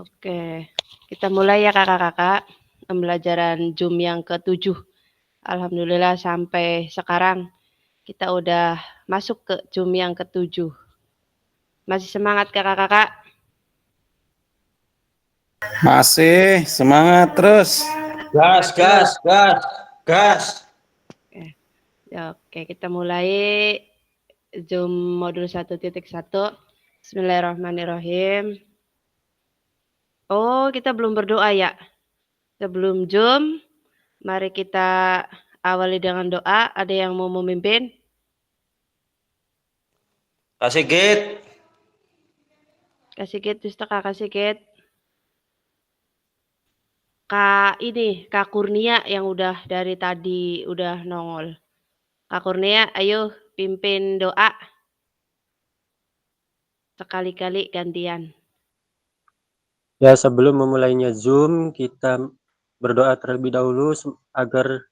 Oke, kita mulai ya kakak-kakak pembelajaran Zoom yang ke-7. Alhamdulillah sampai sekarang kita udah masuk ke Zoom yang ke-7. Masih semangat kakak-kakak? Masih semangat terus. Semangat terus. Gas. Oke, kita mulai Zoom modul 1.1. Bismillahirrahmanirrahim. Oh, kita belum berdoa ya? Sebelum Zoom, mari kita awali dengan doa. Ada yang mau memimpin? Kasih gate. Kasih gate, Mister Kak, kasih gate. Kak Kurnia yang udah dari tadi udah nongol. Kak Kurnia, ayo pimpin doa. Sekali-kali gantian. Ya, sebelum memulainya Zoom, kita berdoa terlebih dahulu agar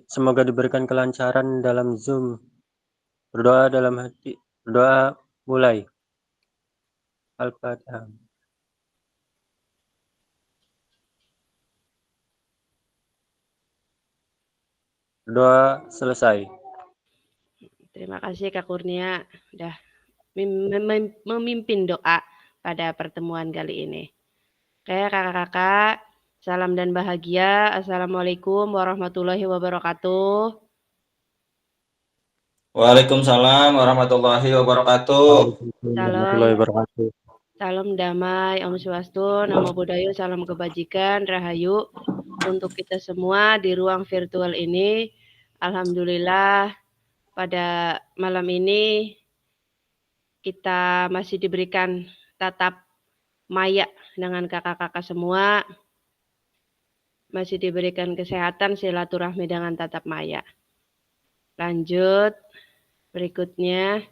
semoga diberikan kelancaran dalam Zoom. Berdoa dalam hati. Berdoa mulai. Al-Fatihah. Berdoa selesai. Terima kasih Kak Kurnia udah memimpin doa pada pertemuan kali ini. Oke kakak-kakak, salam dan bahagia. Assalamualaikum warahmatullahi wabarakatuh. Waalaikumsalam warahmatullahi wabarakatuh. Warahmatullahi wabarakatuh. Salam damai, Om Swastiastu, Namo Buddhaya, salam kebajikan, rahayu untuk kita semua di ruang virtual ini. Alhamdulillah pada malam ini kita masih diberikan tatap maya dengan kakak-kakak semua. Masih diberikan kesehatan silaturahmi dengan tatap maya. Lanjut, berikutnya.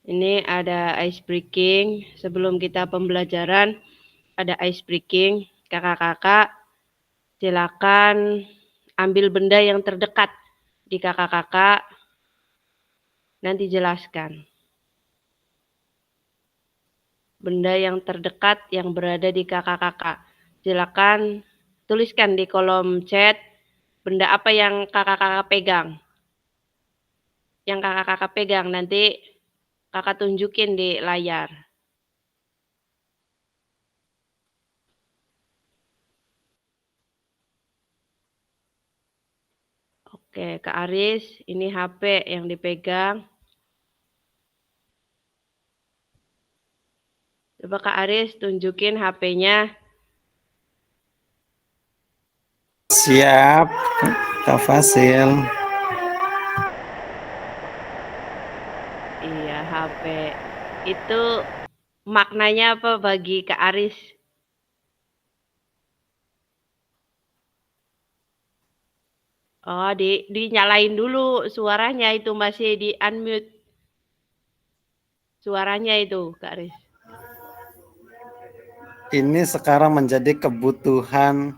Ini ada ice breaking. Sebelum kita pembelajaran, ada ice breaking. Kakak-kakak, silakan ambil benda yang terdekat di kakak-kakak. Nanti jelaskan. Benda yang terdekat yang berada di kakak-kakak. Silakan tuliskan di kolom chat benda apa yang kakak-kakak pegang. Yang kakak-kakak pegang nanti kakak tunjukin di layar. Oke, Kak Aris, ini HP yang dipegang. Coba Kak Aris tunjukin HP-nya. Siap, Kak Fasil. Iya, HP. Itu maknanya apa bagi Kak Aris? Oh, dinyalain dulu suaranya itu masih di unmute. Suaranya itu, Kak Aris. Ini sekarang menjadi kebutuhan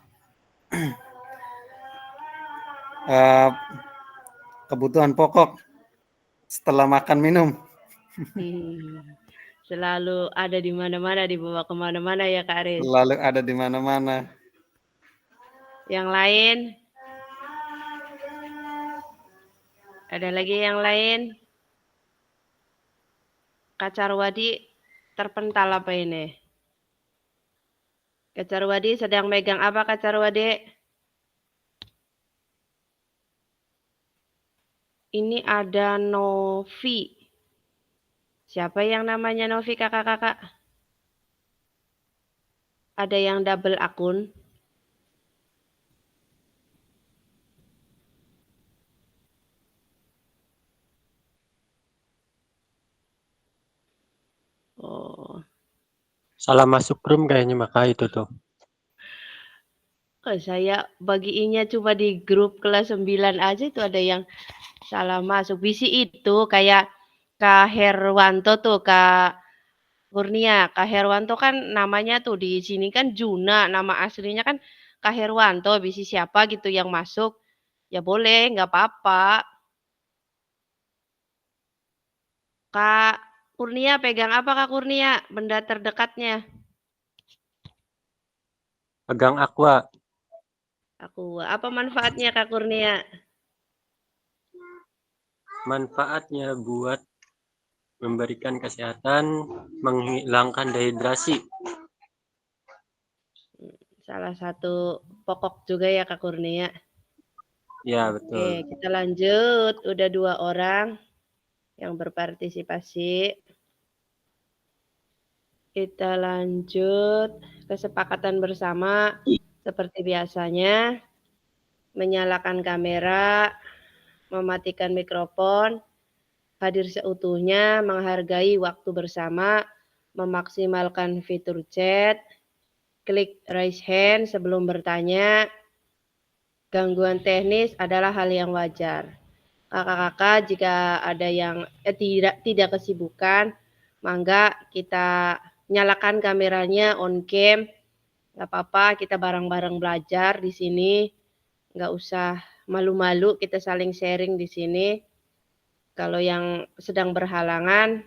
kebutuhan pokok setelah makan minum. Selalu ada di mana-mana, dibawa kemana-mana ya Kak Aris. Selalu ada di mana-mana. Yang lain? Ada lagi yang lain? Kak Carwadi terpental apa ini? Kak Carwadi sedang megang apa Kak Carwadi? Ini ada Novi. Siapa yang namanya Novi kakak-kakak? Ada yang double akun? Oh. Salah masuk room kayaknya maka itu tuh. Saya bagiinnya cuma di grup kelas 9 aja itu ada yang salah masuk. Bisi itu kayak Kak Herwanto tuh, Kak Kurnia. Kak Herwanto kan namanya tuh di sini kan Juna, nama aslinya kan Kak Herwanto. Bisi siapa gitu yang masuk, ya boleh, nggak apa-apa. Kak Kurnia pegang apa Kak Kurnia? Benda terdekatnya. Pegang aqua. Apa manfaatnya Kak Kurnia? Manfaatnya buat memberikan kesehatan, menghilangkan dehidrasi. Salah satu pokok juga ya Kak Kurnia. Ya, Oke, betul. kita lanjut. Udah 2 orang yang berpartisipasi. Kita lanjut kesepakatan bersama seperti biasanya. Menyalakan kamera, mematikan mikrofon, hadir seutuhnya, menghargai waktu bersama, memaksimalkan fitur chat, klik raise hand sebelum bertanya. Gangguan teknis adalah hal yang wajar. Kakak-kakak jika ada yang tidak kesibukan, mangga kita nyalakan kameranya on cam. Nggak apa-apa, kita bareng-bareng belajar di sini. Nggak usah malu-malu, kita saling sharing di sini. Kalau yang sedang berhalangan,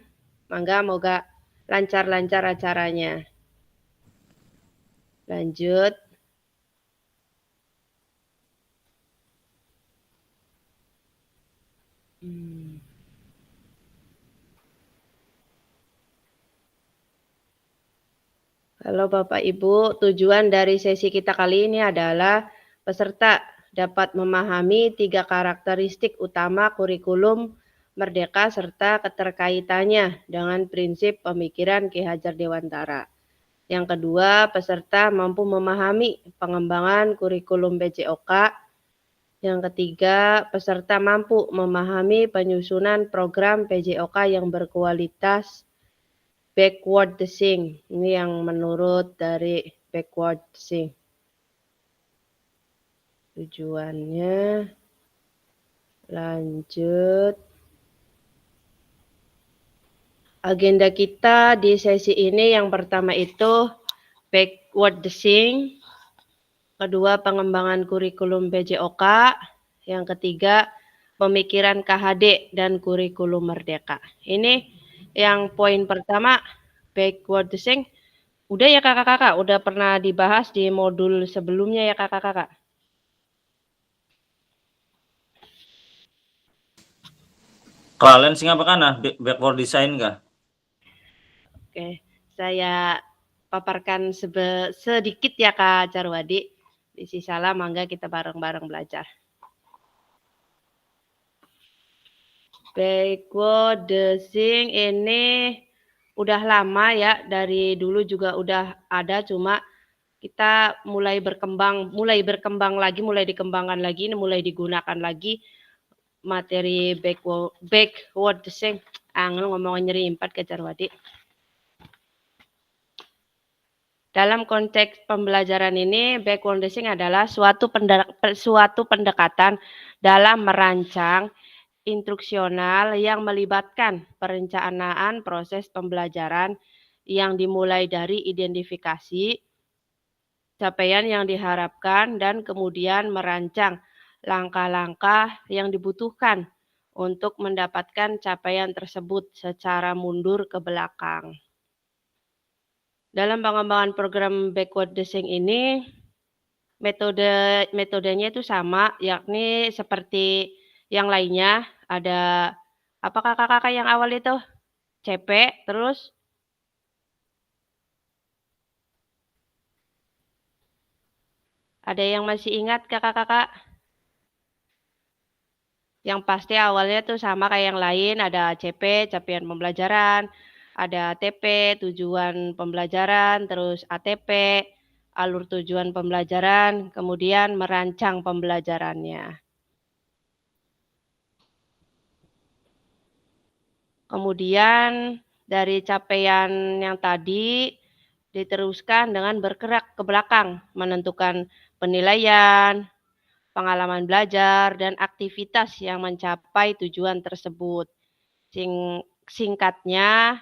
mangga moga lancar-lancar acaranya. Lanjut. Halo Bapak Ibu, tujuan dari sesi kita kali ini adalah peserta dapat memahami 3 karakteristik utama kurikulum Merdeka serta keterkaitannya dengan prinsip pemikiran Ki Hajar Dewantara. Yang kedua, peserta mampu memahami pengembangan kurikulum PJOK. Yang ketiga, peserta mampu memahami penyusunan program PJOK yang berkualitas backwarding. Ini yang menurut dari backwarding. Tujuannya lanjut. Agenda kita di sesi ini yang pertama itu backwarding, kedua pengembangan kurikulum PJOK, yang ketiga pemikiran KHD dan kurikulum Merdeka. Ini yang poin pertama backwarding. Udah ya kakak-kakak, udah pernah dibahas di modul sebelumnya ya kakak-kakak. Kalian sing apa kana backward design kah? Oke, saya paparkan sedikit ya Kak Jarwadi. Di sisa mangga kita bareng-bareng belajar. Backwarding ini udah lama ya, dari dulu juga udah ada, cuma kita mulai berkembang lagi, mulai dikembangkan lagi, mulai digunakan lagi materi backwarding. Ngomongin nyeri 4 Kak Jarwadi. Dalam konteks pembelajaran ini, backwarding adalah suatu pendekatan dalam merancang instruksional yang melibatkan perencanaan proses pembelajaran yang dimulai dari identifikasi capaian yang diharapkan dan kemudian merancang langkah-langkah yang dibutuhkan untuk mendapatkan capaian tersebut secara mundur ke belakang. Dalam pengembangan program backwarding ini, metodenya itu sama, yakni seperti yang lainnya. Ada apa kakak-kakak yang awal itu? CP, terus ada yang masih ingat kakak-kakak? Yang pasti awalnya tuh sama kayak yang lain, ada CP, capaian pembelajaran, ada TP, tujuan pembelajaran, terus ATP, alur tujuan pembelajaran, kemudian merancang pembelajarannya. Kemudian dari capaian yang tadi diteruskan dengan bergerak ke belakang, menentukan penilaian, pengalaman belajar, dan aktivitas yang mencapai tujuan tersebut. Singkatnya,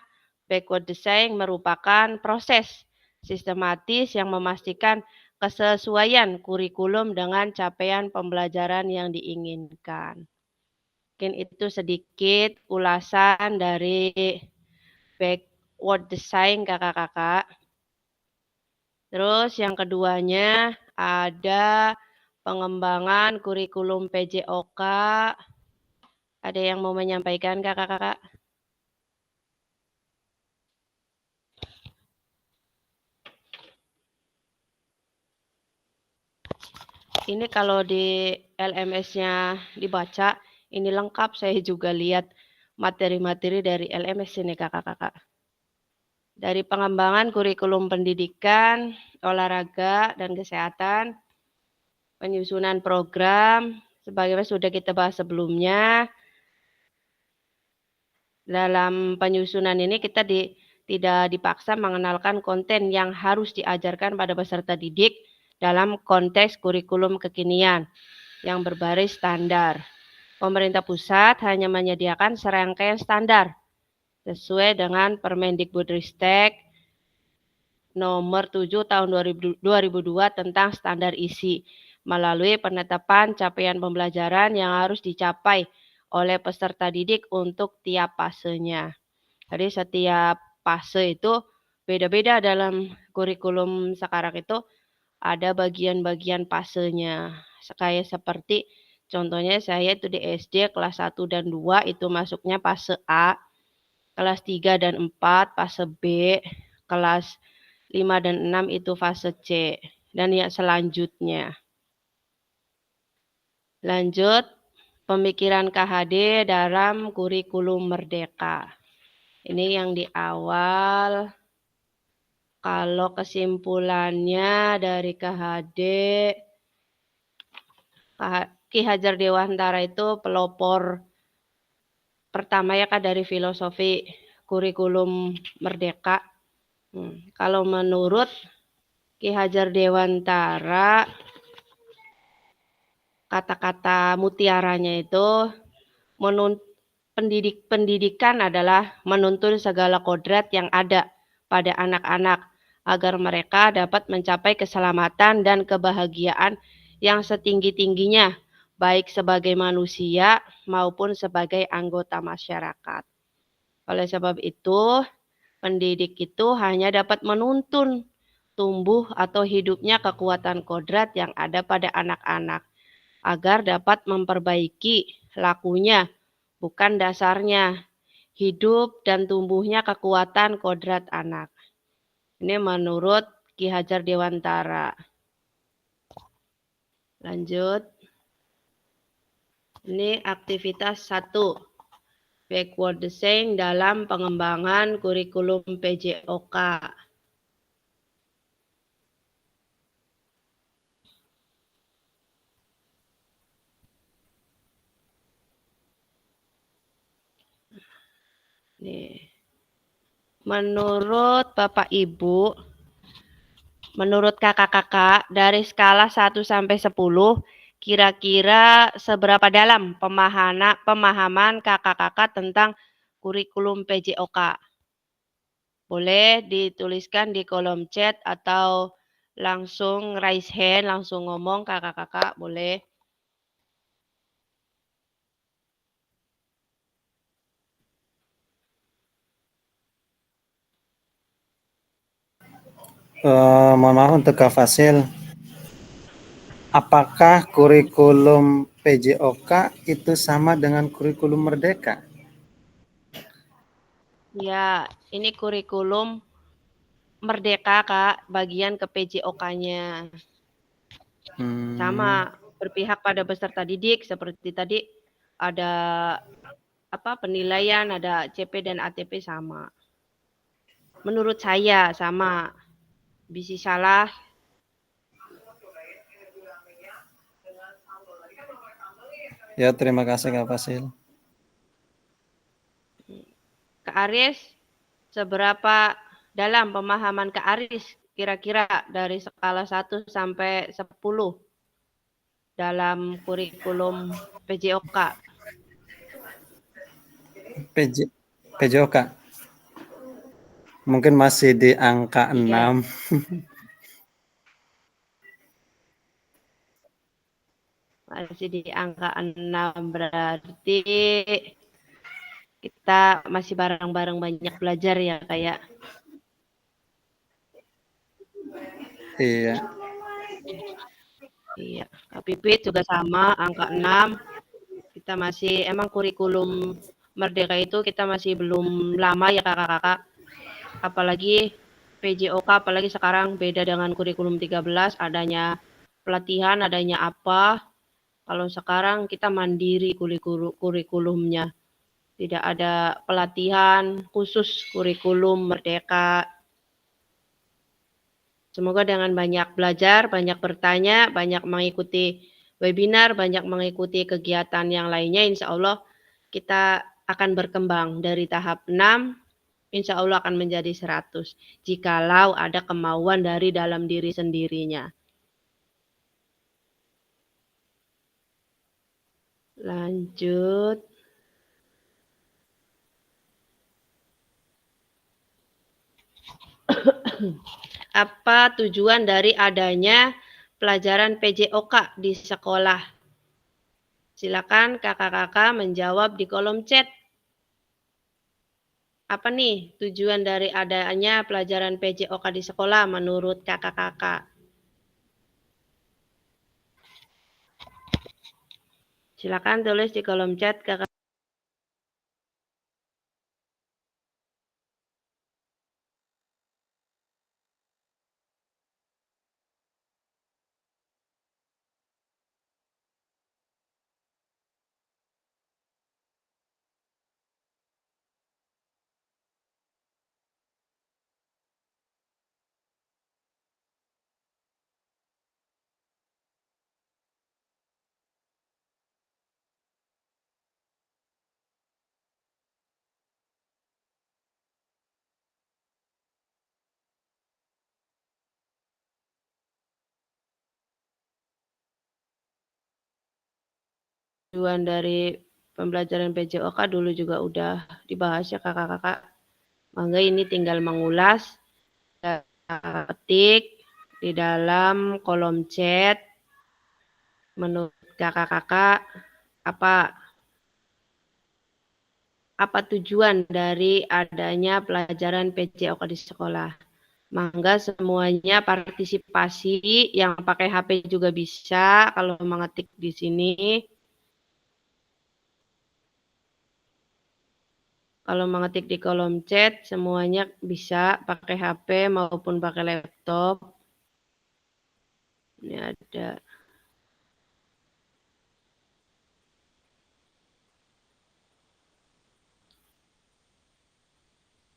backwarding merupakan proses sistematis yang memastikan kesesuaian kurikulum dengan capaian pembelajaran yang diinginkan. Mungkin itu sedikit ulasan dari backward design kakak-kakak. Terus yang keduanya ada pengembangan kurikulum PJOK. Ada yang mau menyampaikan kakak-kakak? Ini kalau di LMS-nya dibaca, ini lengkap. Saya juga lihat materi-materi dari LMS ini kakak-kakak. Dari pengembangan kurikulum pendidikan, olahraga, dan kesehatan, penyusunan program, sebagaimana sudah kita bahas sebelumnya. Dalam penyusunan ini kita tidak dipaksa mengenalkan konten yang harus diajarkan pada peserta didik dalam konteks kurikulum kekinian yang berbaris standar. Pemerintah pusat hanya menyediakan serangkaian standar sesuai dengan Permendikbudristek nomor 7 tahun 2002 tentang standar isi melalui penetapan capaian pembelajaran yang harus dicapai oleh peserta didik untuk tiap fasenya. Jadi setiap fase itu beda-beda dalam kurikulum sekarang itu ada bagian-bagian fasenya. Kayak seperti contohnya saya itu di SD kelas 1 dan 2 itu masuknya fase A, kelas 3 dan 4 fase B, kelas 5 dan 6 itu fase C, dan yang selanjutnya. Lanjut, pemikiran KHD dalam kurikulum merdeka. Ini yang di awal. Kalau kesimpulannya dari KHD, Ki Hajar Dewantara itu pelopor pertama ya Kak dari filosofi kurikulum merdeka. Kalau menurut Ki Hajar Dewantara, kata-kata mutiaranya itu pendidikan adalah menuntun segala kodrat yang ada pada anak-anak agar mereka dapat mencapai keselamatan dan kebahagiaan yang setinggi-tingginya, baik sebagai manusia maupun sebagai anggota masyarakat. Oleh sebab itu, pendidik itu hanya dapat menuntun tumbuh atau hidupnya kekuatan kodrat yang ada pada anak-anak, agar dapat memperbaiki lakunya, bukan dasarnya, hidup dan tumbuhnya kekuatan kodrat anak. Ini menurut Ki Hajar Dewantara. Lanjut. Ini aktivitas 1. Backward design dalam pengembangan kurikulum PJOK. Nih. Menurut Bapak Ibu, menurut kakak-kakak, dari skala 1 sampai 10, kira-kira seberapa dalam pemahaman kakak-kakak tentang kurikulum PJOK? Boleh dituliskan di kolom chat atau langsung raise hand, langsung ngomong kakak-kakak, boleh. Mohon maaf untuk Kak Fasil. Apakah kurikulum PJOK itu sama dengan kurikulum Merdeka? Ya, ini kurikulum Merdeka, Kak, bagian ke PJOK-nya. Sama, berpihak pada peserta didik seperti tadi ada penilaian, ada CP dan ATP sama. Menurut saya sama. Bisa salah. Ya, terima kasih Kak Fasil. Kak Aris, seberapa dalam pemahaman Kak Aris kira-kira dari skala 1 sampai 10 dalam kurikulum PJOK? PJOK. Mungkin masih di angka 6. Masih di angka 6 berarti Kita masih bareng-bareng banyak belajar ya, kayak Iya. iya, Kak Pipit juga sama, angka 6. Kita masih emang kurikulum Merdeka itu kita masih belum lama ya kakak-kakak. Apalagi PJOK, apalagi sekarang beda dengan kurikulum 13, adanya pelatihan, adanya apa. Kalau sekarang kita mandiri kurikulumnya. Tidak ada pelatihan khusus kurikulum Merdeka. Semoga dengan banyak belajar, banyak bertanya, banyak mengikuti webinar, banyak mengikuti kegiatan yang lainnya, insya Allah kita akan berkembang dari tahap 6, insya Allah akan menjadi 100. Jikalau ada kemauan dari dalam diri sendirinya. Lanjut. Apa tujuan dari adanya pelajaran PJOK di sekolah? Silakan kakak-kakak menjawab di kolom chat. Apa nih tujuan dari adanya pelajaran PJOK di sekolah menurut kakak-kakak? Silakan tulis di kolom chat kakak. Tujuan dari pembelajaran PJOK dulu juga udah dibahas ya kakak-kakak. Mangga ini tinggal mengulas, ketik di dalam kolom chat. Menurut kakak-kakak apa tujuan dari adanya pelajaran PJOK di sekolah? Mangga semuanya partisipasi, yang pakai HP juga bisa kalau mengetik di sini. Kalau mengetik di kolom chat semuanya bisa pakai HP maupun pakai laptop. Ini ada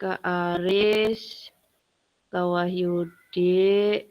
Kak Aris, Kak Wahyudi,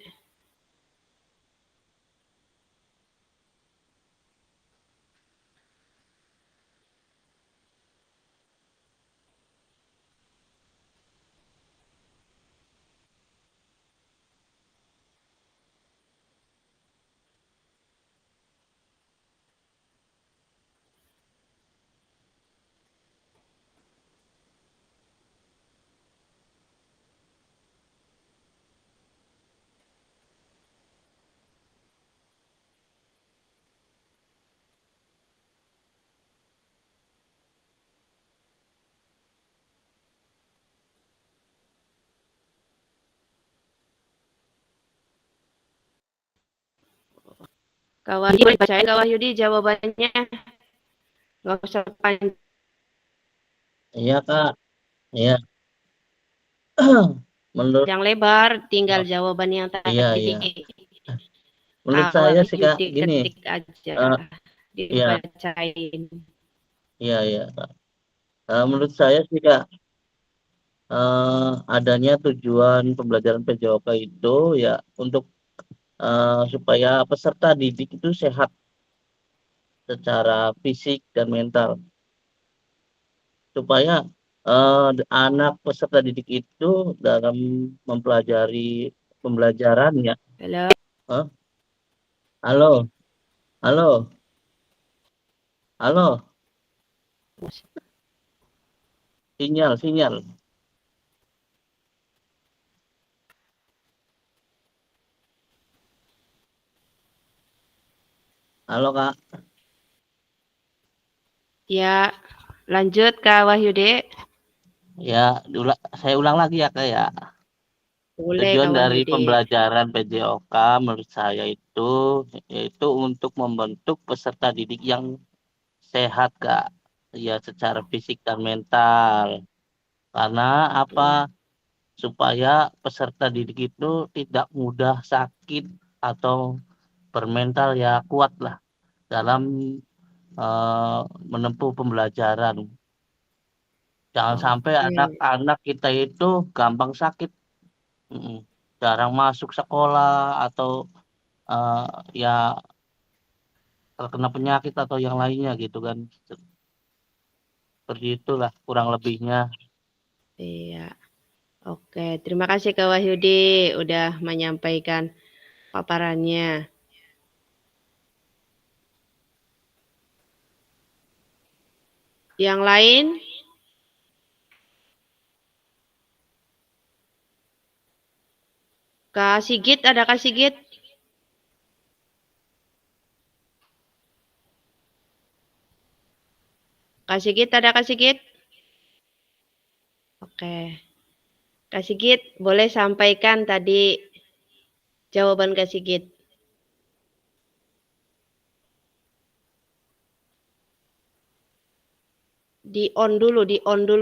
Kak Wahyudi, bacain Kak Wahyudi jawabannya. Nggak usah panjang. Iya Kak, iya. Menurut Yang lebar, tinggal jawaban yang iya tadi. iya. Menurut Kak saya sih Kak Wahyudi gini, ketik aja, eh, iya dibacain. iya iya Kak. Menurut saya sih Kak, adanya tujuan pembelajaran PJOK itu ya untuk supaya peserta didik itu sehat secara fisik dan mental, supaya anak peserta didik itu dalam mempelajari pembelajarannya. Halo. Hah? Halo, halo, halo, sinyal, sinyal. Halo Kak. Ya, Lanjut Kak Wahyudi. Ya, saya ulang lagi ya Kak ya. Boleh Tujuan Kak dari Wahyudi. pembelajaran PJOK menurut saya itu yaitu untuk membentuk peserta didik yang sehat Kak. Ya, secara fisik dan mental. Karena apa? Supaya peserta didik itu tidak mudah sakit atau bermental ya kuat lah dalam menempuh pembelajaran. Jangan sampai Oke. anak-anak kita itu gampang sakit, jarang masuk sekolah atau ya terkena penyakit atau yang lainnya gitu kan. Seperti itulah kurang lebihnya. Iya. Oke, terima kasih Kak Wahyudi udah menyampaikan paparannya. Yang lain? Kak Sigit, ada Kak Sigit? Kak Sigit, ada Kak Sigit? Oke. Kak Sigit, boleh sampaikan tadi jawaban Kak Sigit. Di on dulu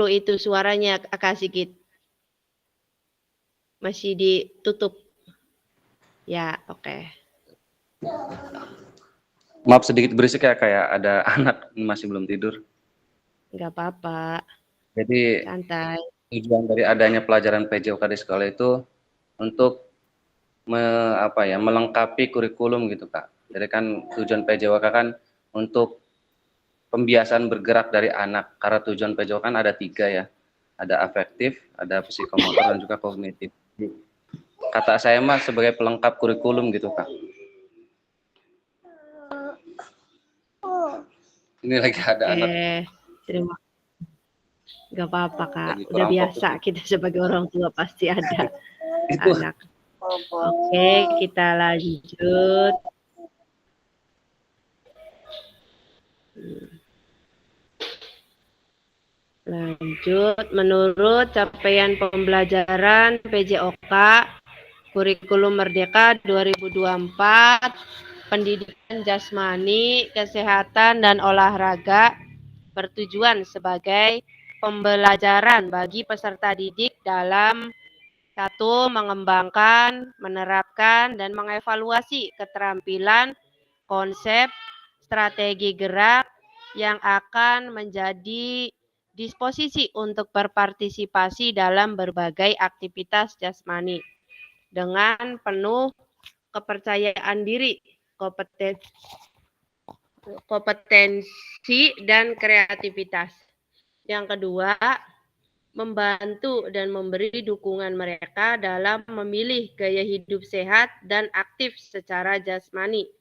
itu suaranya Kak Sigit. Masih ditutup. Ya, oke. Maaf sedikit berisik ya, kayak ada anak masih belum tidur. Nggak apa-apa, Jadi santai. tujuan dari adanya pelajaran PJOK di sekolah itu untuk melengkapi kurikulum gitu Kak. Jadi kan tujuan PJOK kan untuk pembiasaan bergerak dari anak. Karena tujuan PJOK kan ada 3 ya. Ada afektif, ada psikomotor, dan juga kognitif. Kata saya mah sebagai pelengkap kurikulum gitu Kak. Ini lagi ada anak. Terima. Gak apa-apa Kak, Lagi udah kurang biasa fokus. kita sebagai orang tua pasti ada Itu. anak. Oke, kita lanjut. Lanjut, menurut capaian pembelajaran PJOK Kurikulum Merdeka 2024, pendidikan jasmani, kesehatan, dan olahraga bertujuan sebagai pembelajaran bagi peserta didik dalam 1. Mengembangkan, menerapkan, dan mengevaluasi keterampilan, konsep, strategi gerak yang akan menjadi disposisi untuk berpartisipasi dalam berbagai aktivitas jasmani dengan penuh kepercayaan diri, kompetensi, dan kreativitas. Yang kedua, membantu dan memberi dukungan mereka dalam memilih gaya hidup sehat dan aktif secara jasmani.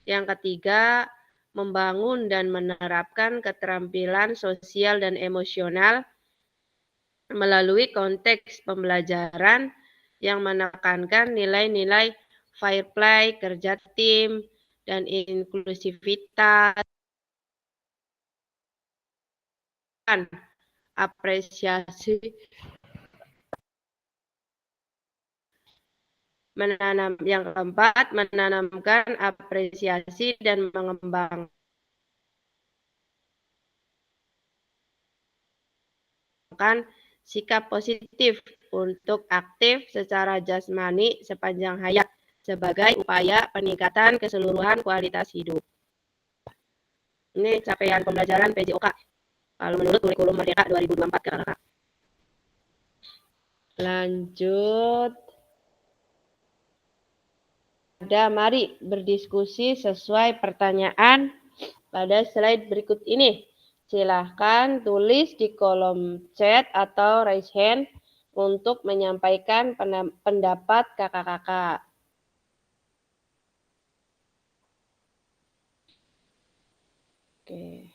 Yang ketiga, membangun dan menerapkan keterampilan sosial dan emosional melalui konteks pembelajaran yang menekankan nilai-nilai fair play, kerja tim, dan inklusivitas, apresiasi, yang keempat, menanamkan apresiasi dan mengembangkan sikap positif untuk aktif secara jasmani sepanjang hayat sebagai upaya peningkatan keseluruhan kualitas hidup. Ini capaian pembelajaran PJOK kalau menurut Kurikulum Merdeka 2024 Kakak. Lanjut. Mari berdiskusi sesuai pertanyaan pada slide berikut ini. Silahkan tulis di kolom chat atau raise hand untuk menyampaikan pendapat kakak-kakak. Oke.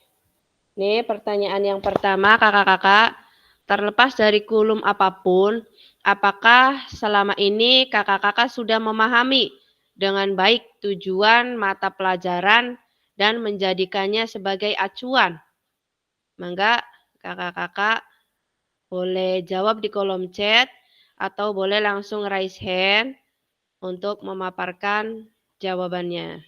Ini pertanyaan yang pertama kakak-kakak. Terlepas dari kurikulum apapun, apakah selama ini kakak-kakak sudah memahami dengan baik tujuan mata pelajaran dan menjadikannya sebagai acuan Mangga kakak-kakak boleh jawab di kolom chat atau boleh langsung raise hand untuk memaparkan jawabannya.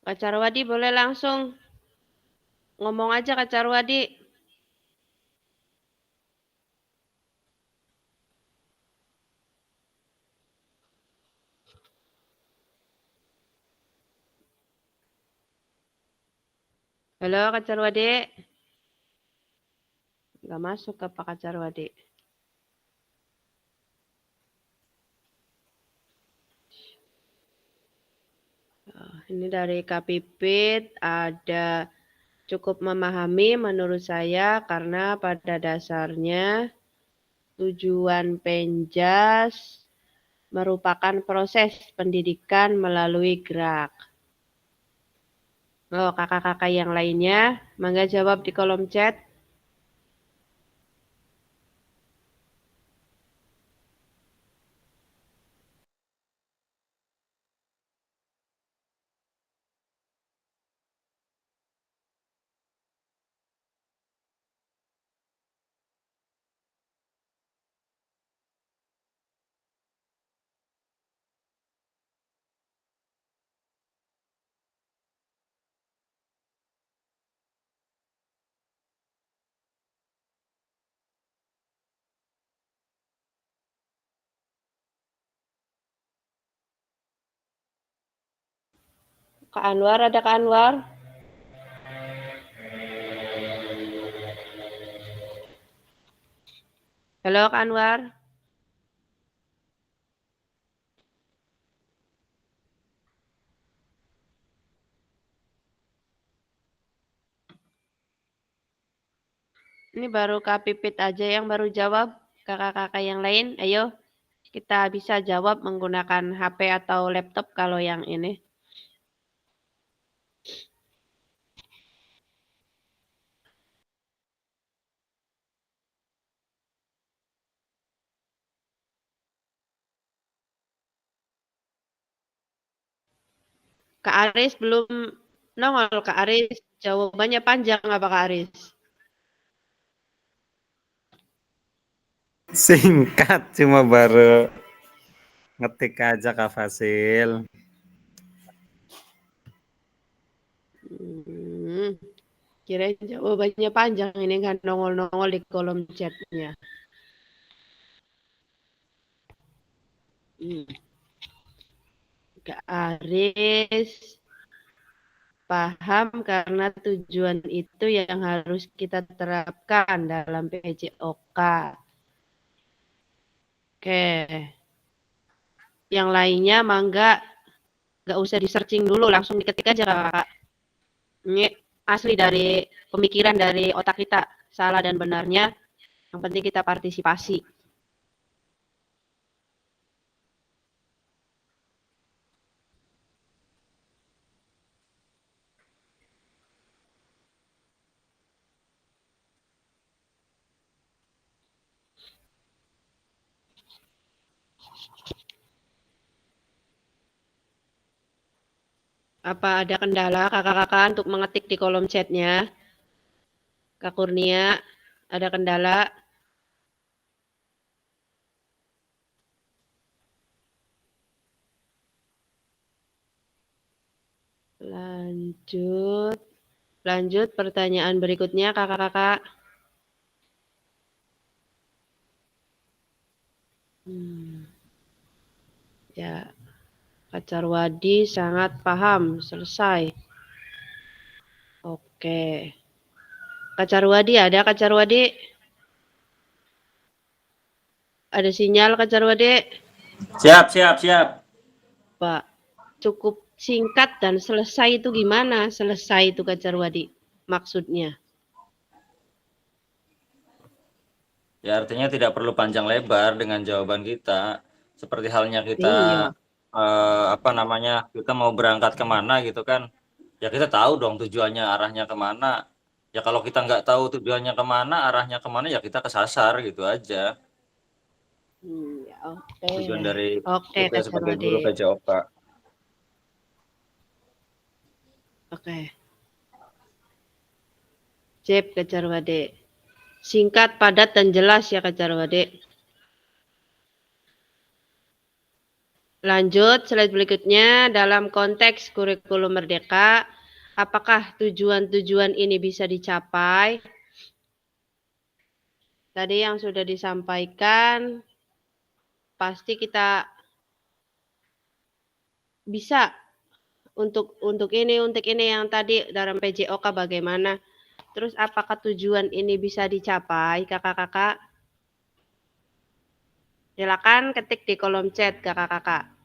Kak Carwadi boleh langsung ngomong aja Kak Carwadi. Halo Kak Carwadi. Nggak masuk ke Pak Kak Carwadi. Ini dari Kak Pipit ada cukup memahami menurut saya karena pada dasarnya tujuan penjas merupakan proses pendidikan melalui gerak. Oh, kakak-kakak yang lainnya, mangga jawab di kolom chat. Kak Anwar, ada Kak Anwar? Halo Kak Anwar. Ini baru Kak Pipit aja yang baru jawab. Kakak-kakak yang lain, ayo kita bisa jawab menggunakan HP atau laptop kalau yang ini. Kak Aris belum nongol. Kak Aris, jawabannya panjang apa Kak Aris? Singkat, cuma baru ngetik aja Kak Fasil. Kirain jawabannya panjang, ini kan nongol-nongol di kolom chatnya. Kak Aris paham karena tujuan itu yang harus kita terapkan dalam PJOK. Oke. Yang lainnya mangga nggak usah di searching dulu, langsung diketik aja Kak. Ini asli dari pemikiran dari otak kita, salah dan benarnya, yang penting kita partisipasi. Apa ada kendala kakak-kakak untuk mengetik di kolom chatnya? Kak Kurnia, ada kendala? Lanjut pertanyaan berikutnya kakak-kakak. Ya, Kak Carwadi sangat paham, selesai. Oke. Kak Carwadi, ada Kak Carwadi? Ada sinyal Kak Carwadi? Siap. Pak, cukup singkat dan selesai itu gimana? Selesai itu Kak Carwadi maksudnya. Ya artinya tidak perlu panjang lebar dengan jawaban kita. Seperti halnya kita Iya. kita mau berangkat kemana gitu kan. Ya kita tahu dong tujuannya arahnya kemana. Ya kalau kita nggak tahu tujuannya kemana, arahnya kemana, ya kita kesasar gitu aja. Ya, oke. Tujuan dari Oke, kita Kak sebagai guru Carwade. PJOK. Oke. Sip, Kak Carwade. Singkat, padat, dan jelas ya, Kak Carwade. Lanjut, slide berikutnya. Dalam konteks kurikulum merdeka, apakah tujuan-tujuan ini bisa dicapai? Tadi yang sudah disampaikan, pasti kita bisa untuk ini yang tadi dalam PJOK bagaimana. Terus apakah tujuan ini bisa dicapai, kakak-kakak? Silakan ketik di kolom chat, kakak-kakak.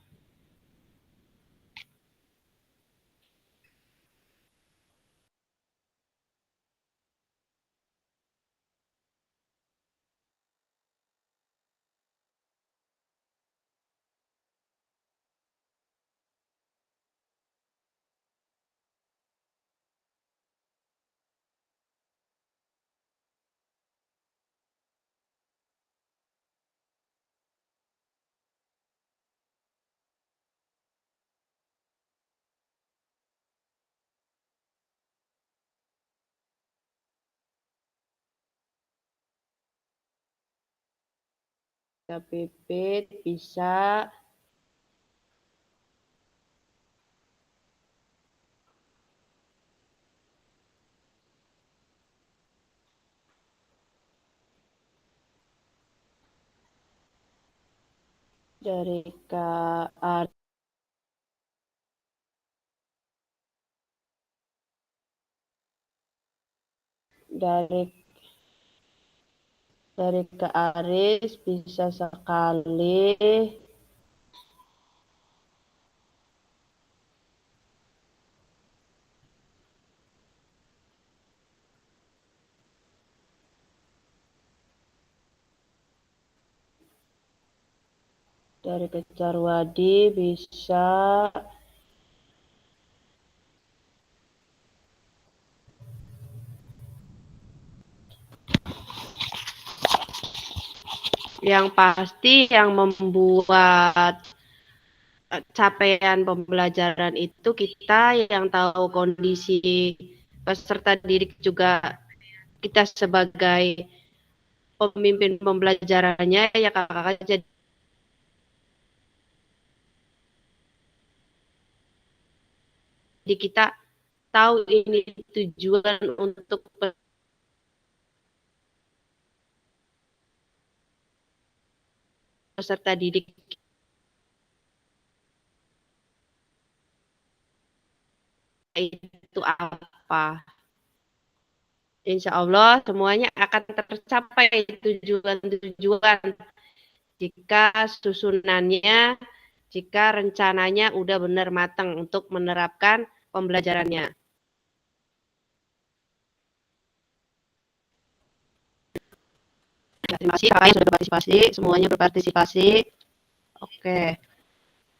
Bisa pipit, bisa. Dari Kak dari Kak Aris bisa sekali. Dari Kak Carwadi bisa. Yang pasti yang membuat capaian pembelajaran itu kita yang tahu kondisi peserta didik juga, kita sebagai pemimpin pembelajarannya ya kakak-kakak, jadi kita tahu ini tujuan untuk peserta didik itu apa. Insya Allah semuanya akan tercapai tujuan-tujuan jika susunannya, jika rencananya udah benar matang untuk menerapkan pembelajarannya. Terima kasih kakak yang sudah berpartisipasi, semuanya berpartisipasi. Oke,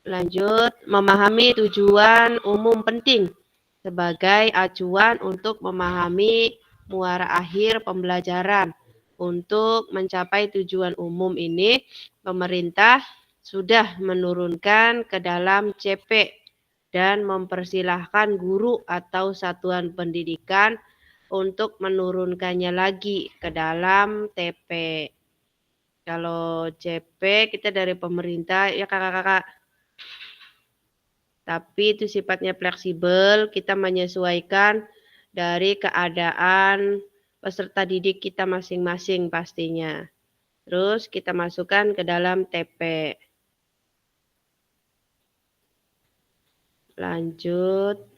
lanjut. Memahami tujuan umum penting sebagai acuan untuk memahami muara akhir pembelajaran. Untuk mencapai tujuan umum ini, pemerintah sudah menurunkan ke dalam CP dan mempersilahkan guru atau satuan pendidikan untuk menurunkannya lagi ke dalam TP. Kalau CP kita dari pemerintah ya kakak-kakak. Tapi itu sifatnya fleksibel, kita menyesuaikan dari keadaan peserta didik kita masing-masing pastinya. Terus kita masukkan ke dalam TP. Lanjut.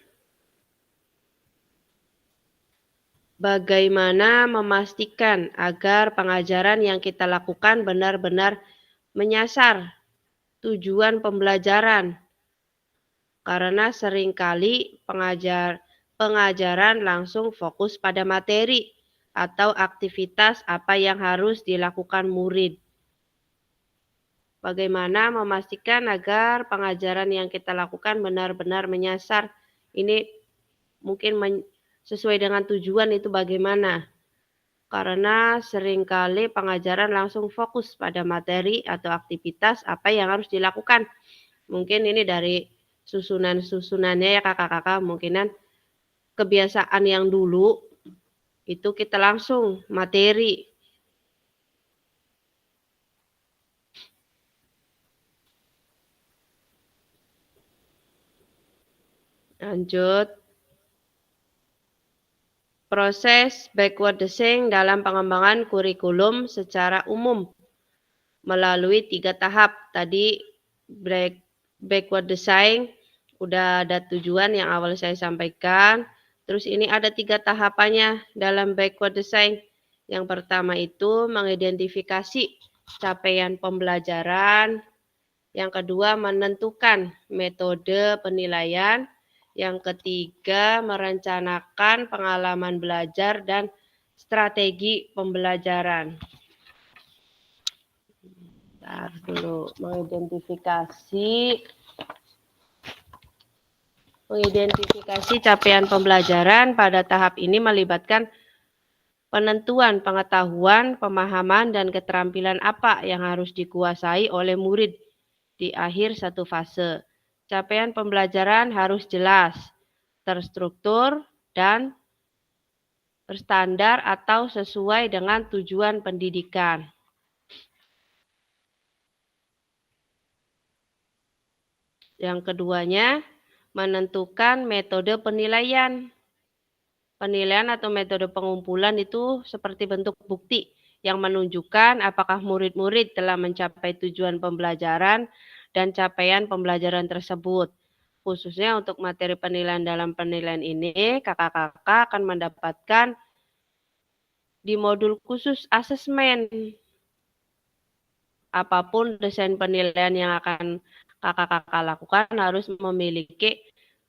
Bagaimana memastikan agar pengajaran yang kita lakukan benar-benar menyasar tujuan pembelajaran? Karena seringkali pengajaran langsung fokus pada materi, atau aktivitas apa yang harus dilakukan murid. Bagaimana memastikan agar pengajaran yang kita lakukan benar-benar menyasar. Ini mungkin sesuai dengan tujuan itu bagaimana. Karena seringkali pengajaran langsung fokus pada materi atau aktivitas apa yang harus dilakukan. Mungkin ini dari susunannya ya kakak-kakak, mungkinan kebiasaan yang dulu itu kita langsung materi. Lanjut. Proses backwarding dalam pengembangan kurikulum secara umum melalui 3 tahap. Tadi backwarding udah ada tujuan yang awal saya sampaikan. Terus ini ada 3 tahapannya dalam backwarding. Yang pertama itu mengidentifikasi capaian pembelajaran. Yang kedua menentukan metode penilaian. Yang ketiga, merencanakan pengalaman belajar dan strategi pembelajaran. Bentar dulu, mengidentifikasi capaian pembelajaran pada tahap ini melibatkan penentuan pengetahuan, pemahaman, dan keterampilan apa yang harus dikuasai oleh murid di akhir satu fase. Capaian pembelajaran harus jelas, terstruktur, dan berstandar atau sesuai dengan tujuan pendidikan. Yang keduanya, menentukan metode penilaian. Penilaian atau metode pengumpulan itu seperti bentuk bukti yang menunjukkan apakah murid-murid telah mencapai tujuan pembelajaran dan capaian pembelajaran tersebut. Khususnya untuk materi penilaian dalam penilaian ini, kakak-kakak akan mendapatkan di modul khusus asesmen. Apapun desain penilaian yang akan kakak-kakak lakukan harus memiliki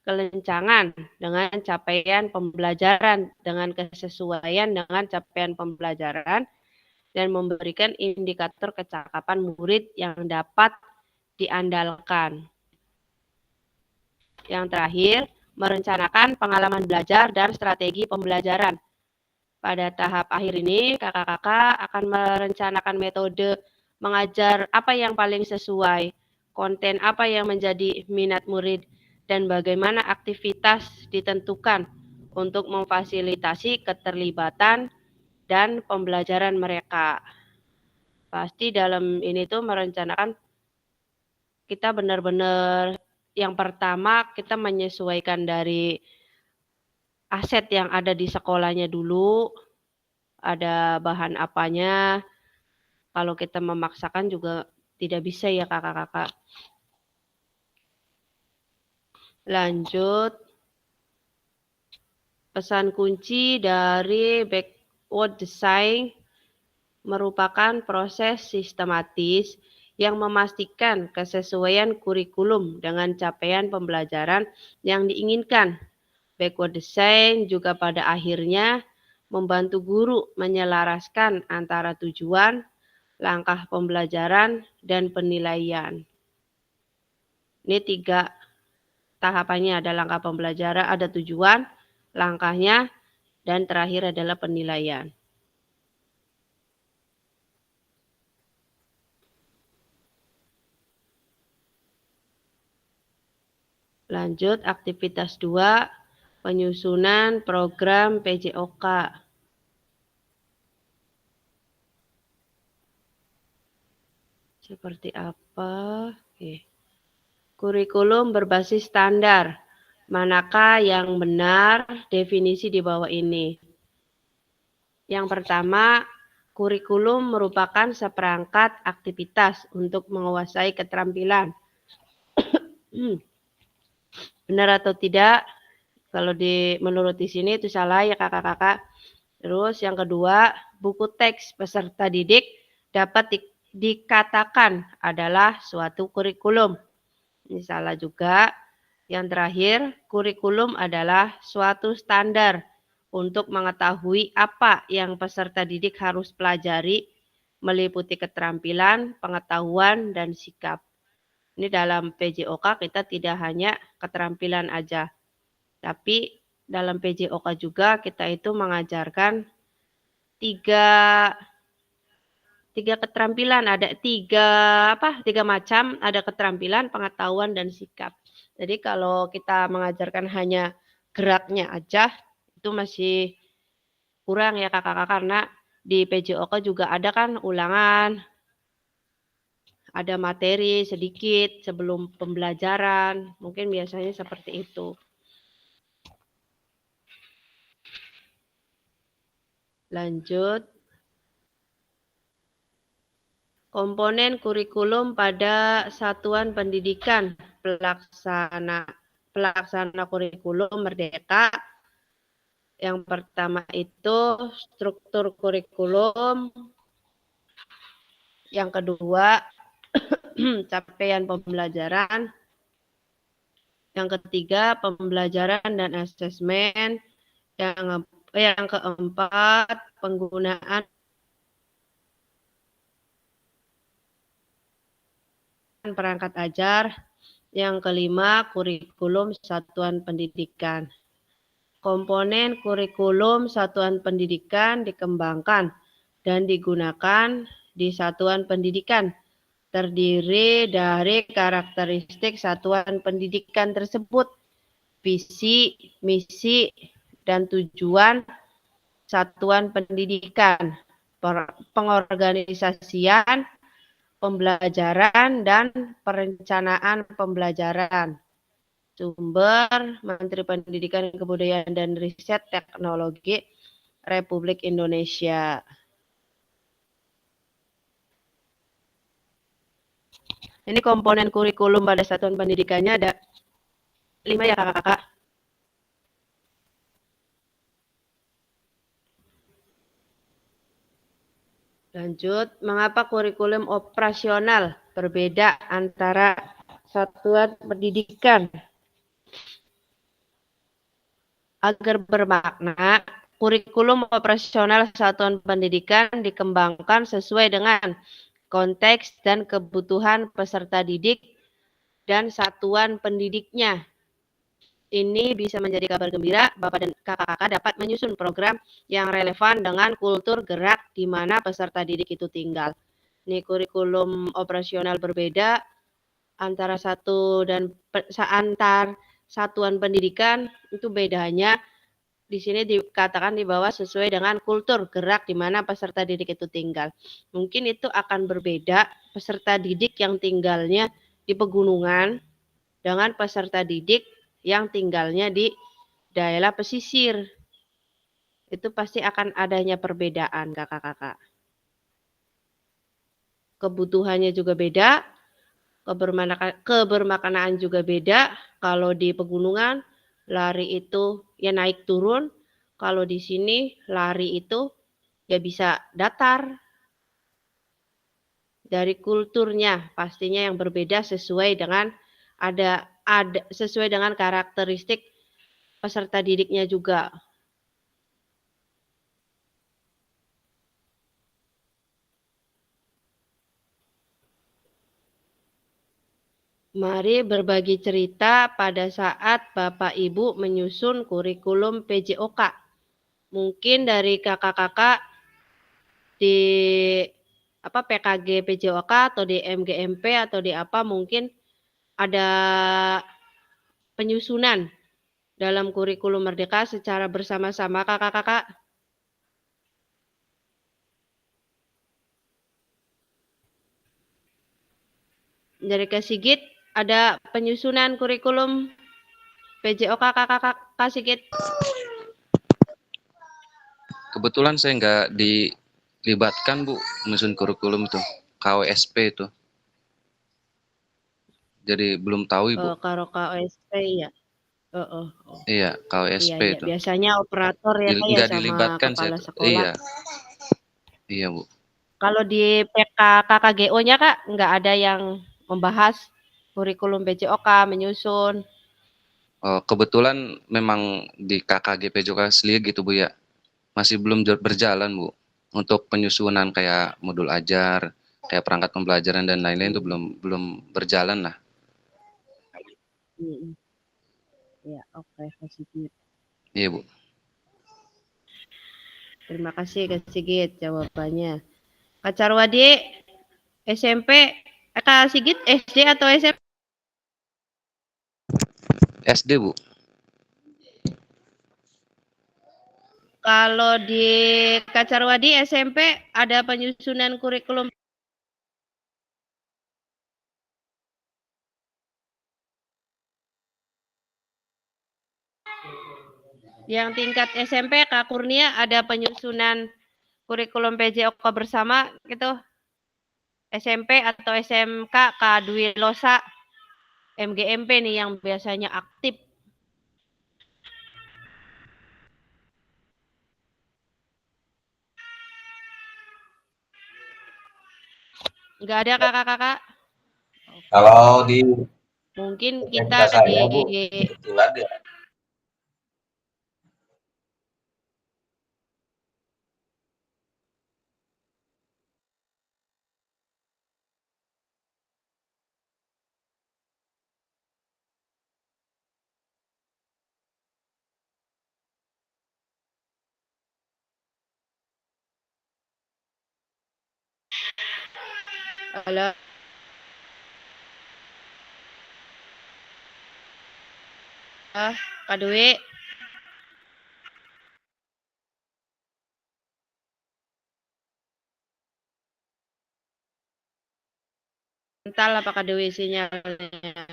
kelencangan dengan capaian pembelajaran, dengan kesesuaian dengan capaian pembelajaran, dan memberikan indikator kecakapan murid yang dapat diandalkan. Yang terakhir, merencanakan pengalaman belajar dan strategi pembelajaran. Pada tahap akhir ini, kakak-kakak akan merencanakan metode mengajar apa yang paling sesuai, konten apa yang menjadi minat murid, dan bagaimana aktivitas ditentukan untuk memfasilitasi keterlibatan dan pembelajaran mereka. Pasti dalam ini tuh merencanakan kita benar-benar yang pertama kita menyesuaikan dari aset yang ada di sekolahnya dulu, ada bahan apanya. Kalau kita memaksakan juga tidak bisa ya kakak-kakak. Lanjut. Pesan kunci dari backward design merupakan proses sistematis yang memastikan kesesuaian kurikulum dengan capaian pembelajaran yang diinginkan. Backward design juga pada akhirnya membantu guru menyelaraskan antara tujuan, langkah pembelajaran, dan penilaian. Ini 3 tahapannya, ada langkah pembelajaran, ada tujuan, langkahnya, dan terakhir adalah penilaian. Lanjut, aktivitas 2, penyusunan program PJOK. Seperti apa? Oke. Kurikulum berbasis standar. Manakah yang benar? Definisi di bawah ini. Yang pertama, kurikulum merupakan seperangkat aktivitas untuk menguasai keterampilan. Benar atau tidak? Kalau menurut di sini itu salah ya kakak-kakak. Terus yang kedua, buku teks peserta didik dapat dikatakan adalah suatu kurikulum. Ini salah juga. Yang terakhir, kurikulum adalah suatu standar untuk mengetahui apa yang peserta didik harus pelajari, meliputi keterampilan, pengetahuan, dan sikap. Ini dalam PJOK kita tidak hanya keterampilan aja, tapi dalam PJOK juga kita itu mengajarkan tiga keterampilan, ada tiga macam, ada keterampilan, pengetahuan, dan sikap. Jadi kalau kita mengajarkan hanya geraknya aja, itu masih kurang ya kakak-kakak, karena di PJOK juga ada kan ulangan, ada materi sedikit sebelum pembelajaran, mungkin biasanya seperti itu. Lanjut. Komponen kurikulum pada satuan pendidikan pelaksana kurikulum merdeka. Yang pertama itu struktur kurikulum. Yang kedua capaian pembelajaran. Yang ketiga pembelajaran dan asesmen. Yang keempat penggunaan perangkat ajar. Yang kelima, kurikulum satuan pendidikan. Komponen kurikulum satuan pendidikan dikembangkan dan digunakan di satuan pendidikan. Terdiri dari karakteristik satuan pendidikan tersebut, visi, misi, dan tujuan satuan pendidikan, pengorganisasian, pembelajaran, dan perencanaan pembelajaran. Sumber Menteri Pendidikan, Kebudayaan, dan Riset Teknologi Republik Indonesia. Ini komponen kurikulum pada satuan pendidikannya ada 5 ya kakak-kakak. Lanjut, mengapa kurikulum operasional berbeda antara satuan pendidikan? Agar bermakna, kurikulum operasional satuan pendidikan dikembangkan sesuai dengan konteks dan kebutuhan peserta didik dan satuan pendidiknya. Ini bisa menjadi kabar gembira, Bapak dan kakak-kakak dapat menyusun program yang relevan dengan kultur gerak di mana peserta didik itu tinggal. Ini kurikulum operasional berbeda antara antar satuan pendidikan itu bedanya di sini dikatakan di bawah sesuai dengan kultur gerak di mana peserta didik itu tinggal. Mungkin itu akan berbeda peserta didik yang tinggalnya di pegunungan dengan peserta didik yang tinggalnya di daerah pesisir. Itu pasti akan adanya perbedaan kakak-kakak. Kebutuhannya juga beda, kebermaknaan juga beda. Kalau di pegunungan lari itu ya naik turun, kalau di sini lari itu ya bisa datar. Dari kulturnya pastinya yang berbeda sesuai dengan sesuai dengan karakteristik peserta didiknya juga. Mari berbagi cerita pada saat Bapak Ibu menyusun kurikulum PJOK. Mungkin dari kakak-kakak di PKG PJOK atau di MGMP atau di apa mungkin ada penyusunan dalam kurikulum merdeka secara bersama-sama kakak-kakak. Dari Kak Sigit ada penyusunan kurikulum PJOK kakak-kakak Kak Sigit? Kebetulan saya nggak dilibatkan Bu menyusun kurikulum itu, KWSP itu. Jadi belum tahu Ibu. Kalau KWSP ya. Iya, KWSP Iya, itu. biasanya operator ya Nggak sama dilibatkan kepala saya. sekolah. Iya Bu. Kalau di KKGO-nya Kak nggak ada yang membahas kurikulum PJOK, menyusun. Oh, kebetulan memang di KKG PJOK sendiri gitu Bu ya, masih belum berjalan Bu. Untuk penyusunan kayak modul ajar, kayak perangkat pembelajaran dan lain-lain itu belum berjalan lah. Ya, oke, Kak Sigit. Iya Bu. Terima kasih Kak Sigit jawabannya. Kak Carwadi, SMP, Kak Sigit SD atau SMP? SD Bu. Kalau di Kak Carwadi SMP ada penyusunan kurikulum. Yang tingkat SMP Kak Kurnia ada penyusunan kurikulum PJOK bersama gitu. SMP atau SMK Kak Dwi Losa, MGMP nih yang biasanya aktif. Enggak ada kakak-kakak? Kalau di Mungkin SMK kita saya di Bu, kebetulan ya. Halo. Kak Dwi. Entahlah Pak Kak Dwi sinyalnya.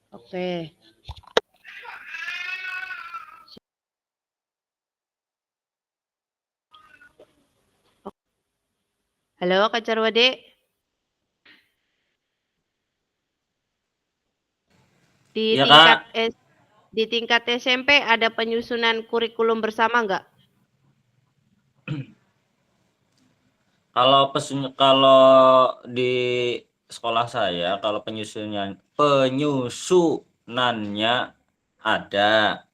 Oke. Halo Kak Carwade. Di Iya tingkat Kak, di tingkat SMP ada penyusunan kurikulum bersama enggak? kalau di sekolah saya kalau penyusunannya ada.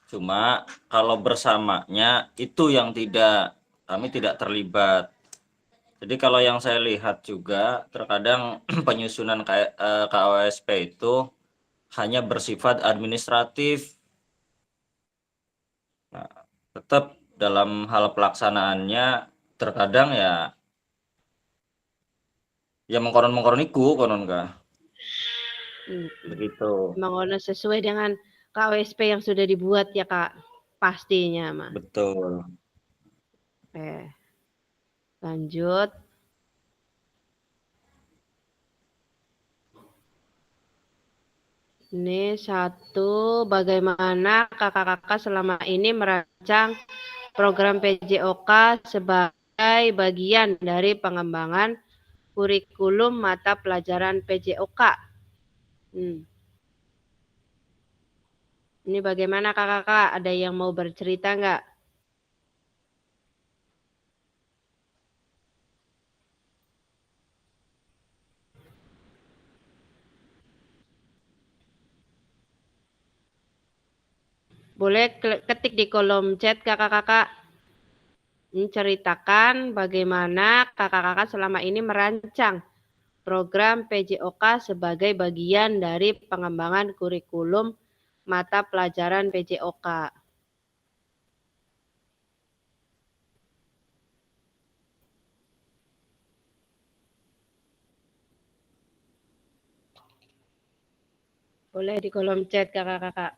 Cuma kalau bersamanya itu yang kami tidak terlibat. Jadi kalau yang saya lihat juga terkadang penyusunan KOSP itu hanya bersifat administratif. Nah, tetap dalam hal pelaksanaannya terkadang ya mengkonon iku konon kah. Begitu. Memang sesuai dengan KWSP yang sudah dibuat ya Kak. Pastinya mah. Betul. Oke. Lanjut. Ini satu, bagaimana kakak-kakak selama ini merancang program PJOK sebagai bagian dari pengembangan kurikulum mata pelajaran PJOK. Ini bagaimana kakak-kakak? Ada yang mau bercerita nggak? Boleh ketik di kolom chat kakak-kakak. Menceritakan bagaimana kakak-kakak selama ini merancang program PJOK sebagai bagian dari pengembangan kurikulum mata pelajaran PJOK. Boleh di kolom chat kakak-kakak.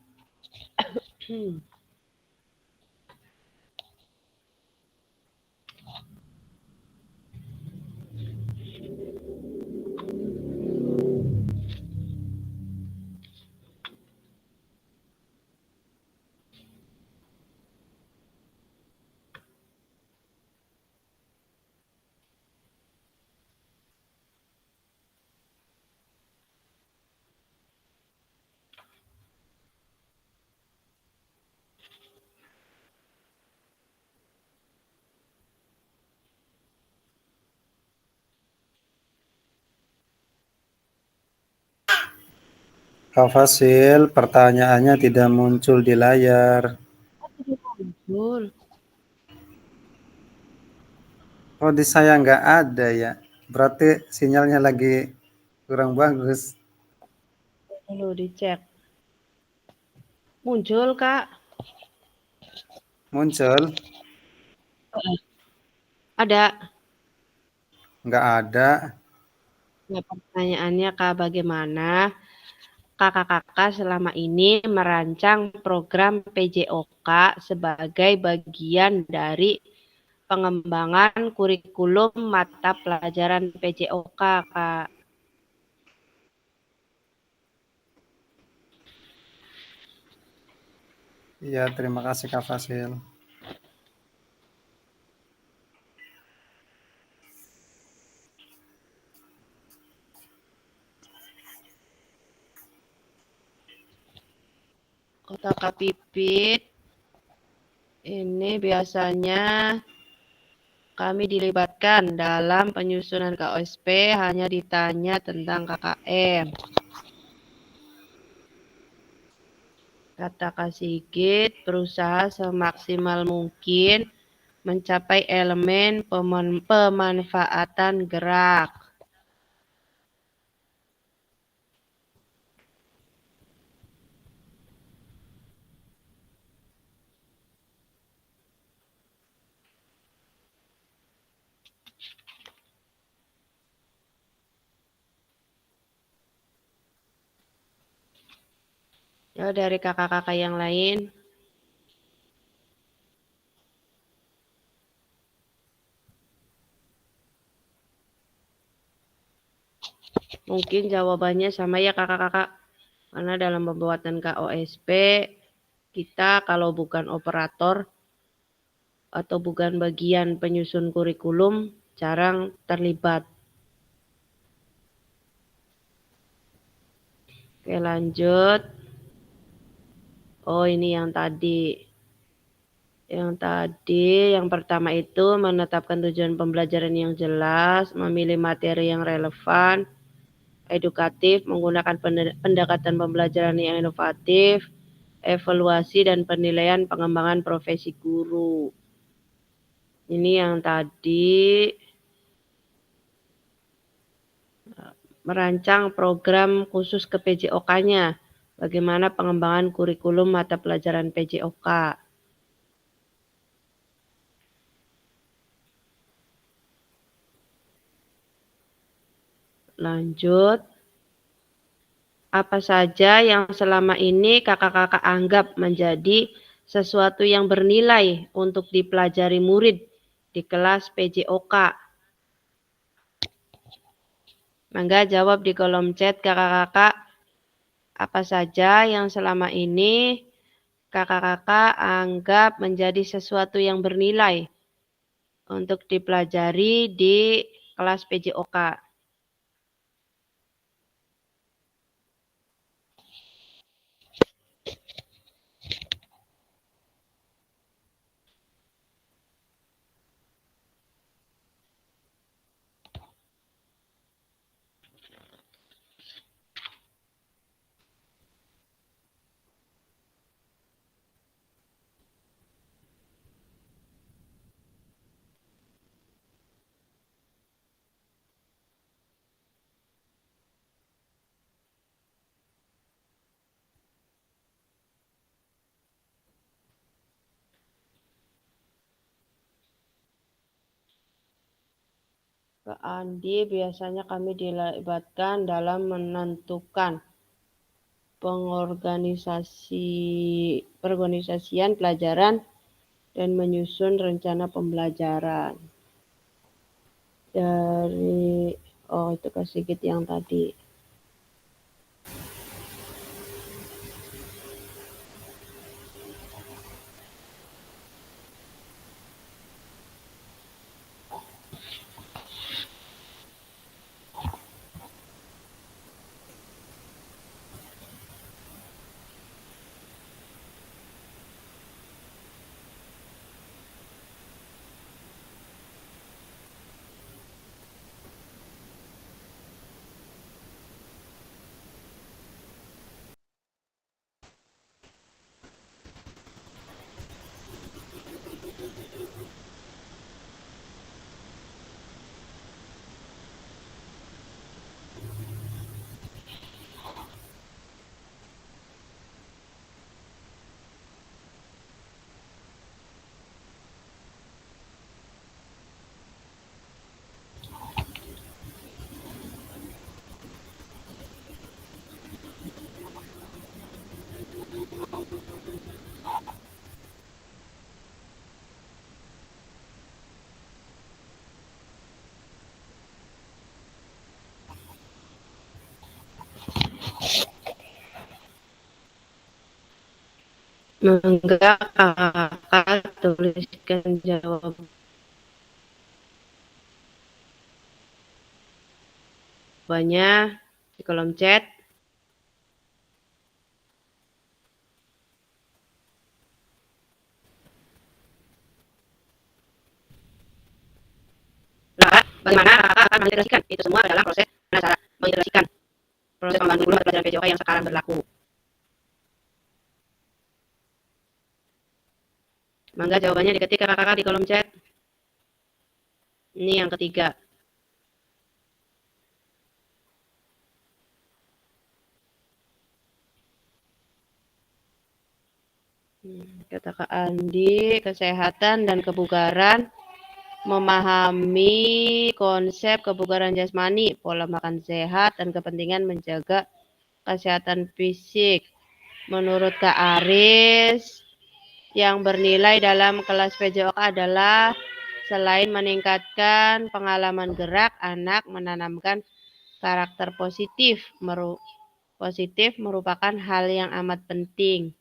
Kak Fasil, pertanyaannya tidak muncul di layar. Muncul. Oh, di saya nggak ada ya. Berarti sinyalnya lagi kurang bagus. Perlu dicek. Muncul, Kak. Muncul? Ada. Nggak ada. Nah, pertanyaannya, Kak, bagaimana kakak-kakak selama ini merancang program PJOK sebagai bagian dari pengembangan kurikulum mata pelajaran PJOK, Kak? Iya, terima kasih Kak Fasil. Kata Kak Pipit, ini biasanya kami dilibatkan dalam penyusunan KOSP hanya ditanya tentang KKM. Kata Kak Sigit, berusaha semaksimal mungkin mencapai elemen pemanfaatan gerak. Ya, dari kakak-kakak yang lain. Mungkin jawabannya sama ya kakak-kakak. Karena dalam pembuatan KOSP, kita kalau bukan operator atau bukan bagian penyusun kurikulum, jarang terlibat. Oke, lanjut. Oh, ini yang tadi. Yang pertama itu menetapkan tujuan pembelajaran yang jelas, memilih materi yang relevan, edukatif, menggunakan pendekatan pembelajaran yang inovatif, evaluasi dan penilaian pengembangan profesi guru. Ini yang tadi merancang program khusus ke PJOK-nya. Bagaimana pengembangan kurikulum mata pelajaran PJOK. Lanjut. Apa saja yang selama ini kakak-kakak anggap menjadi sesuatu yang bernilai untuk dipelajari murid di kelas PJOK? Mangga jawab di kolom chat kakak-kakak. Apa saja yang selama ini kakak-kakak anggap menjadi sesuatu yang bernilai untuk dipelajari di kelas PJOK. Ke Andi, biasanya kami dilibatkan dalam menentukan pengorganisasian pelajaran dan menyusun rencana pembelajaran. Itu Kak Sigit yang tadi. Mangga kakak tuliskan jawabannya di kolom chat. Nah, bagaimana kakak akan mengintegrasikan? Itu semua adalah proses cara mengintegrasikan proses pengembangan kurikulum atau pelajaran PJOK yang sekarang berlaku. Mangga jawabannya diketik kakak-kakak di kolom chat. Ini yang ketiga. Kata Kak Andi, kesehatan dan kebugaran, memahami konsep kebugaran jasmani, pola makan sehat, dan kepentingan menjaga kesehatan fisik. Menurut Kak Aris, yang bernilai dalam kelas PJOK adalah selain meningkatkan pengalaman gerak, anak menanamkan karakter positif. Positif merupakan hal yang amat penting.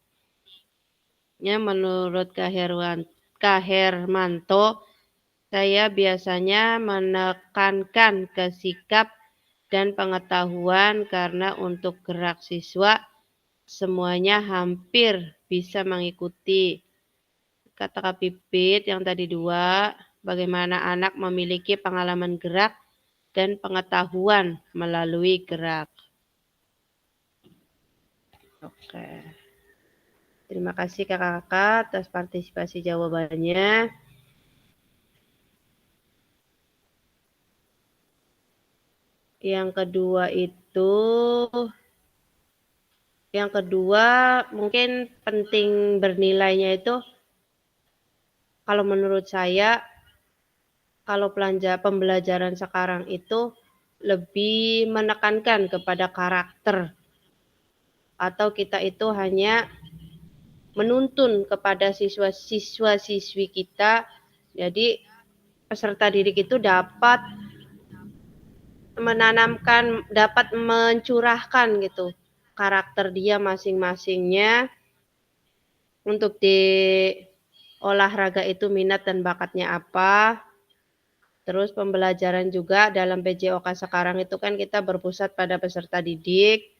Menurut Kak Hermanto, saya biasanya menekankan ke sikap dan pengetahuan karena untuk gerak siswa semuanya hampir bisa mengikuti. Kata Kak Pipit yang tadi 2, bagaimana anak memiliki pengalaman gerak dan pengetahuan melalui gerak. Oke. Terima kasih kakak-kakak atas partisipasi jawabannya. Yang kedua mungkin penting bernilainya itu, kalau menurut saya, kalau pembelajaran sekarang itu lebih menekankan kepada karakter, atau kita itu hanya menuntun kepada siswa-siswi kita. Jadi peserta didik itu dapat menanamkan, dapat mencurahkan gitu karakter dia masing-masingnya. Untuk di olahraga itu minat dan bakatnya apa. Terus pembelajaran juga dalam PJOK sekarang itu kan kita berpusat pada peserta didik.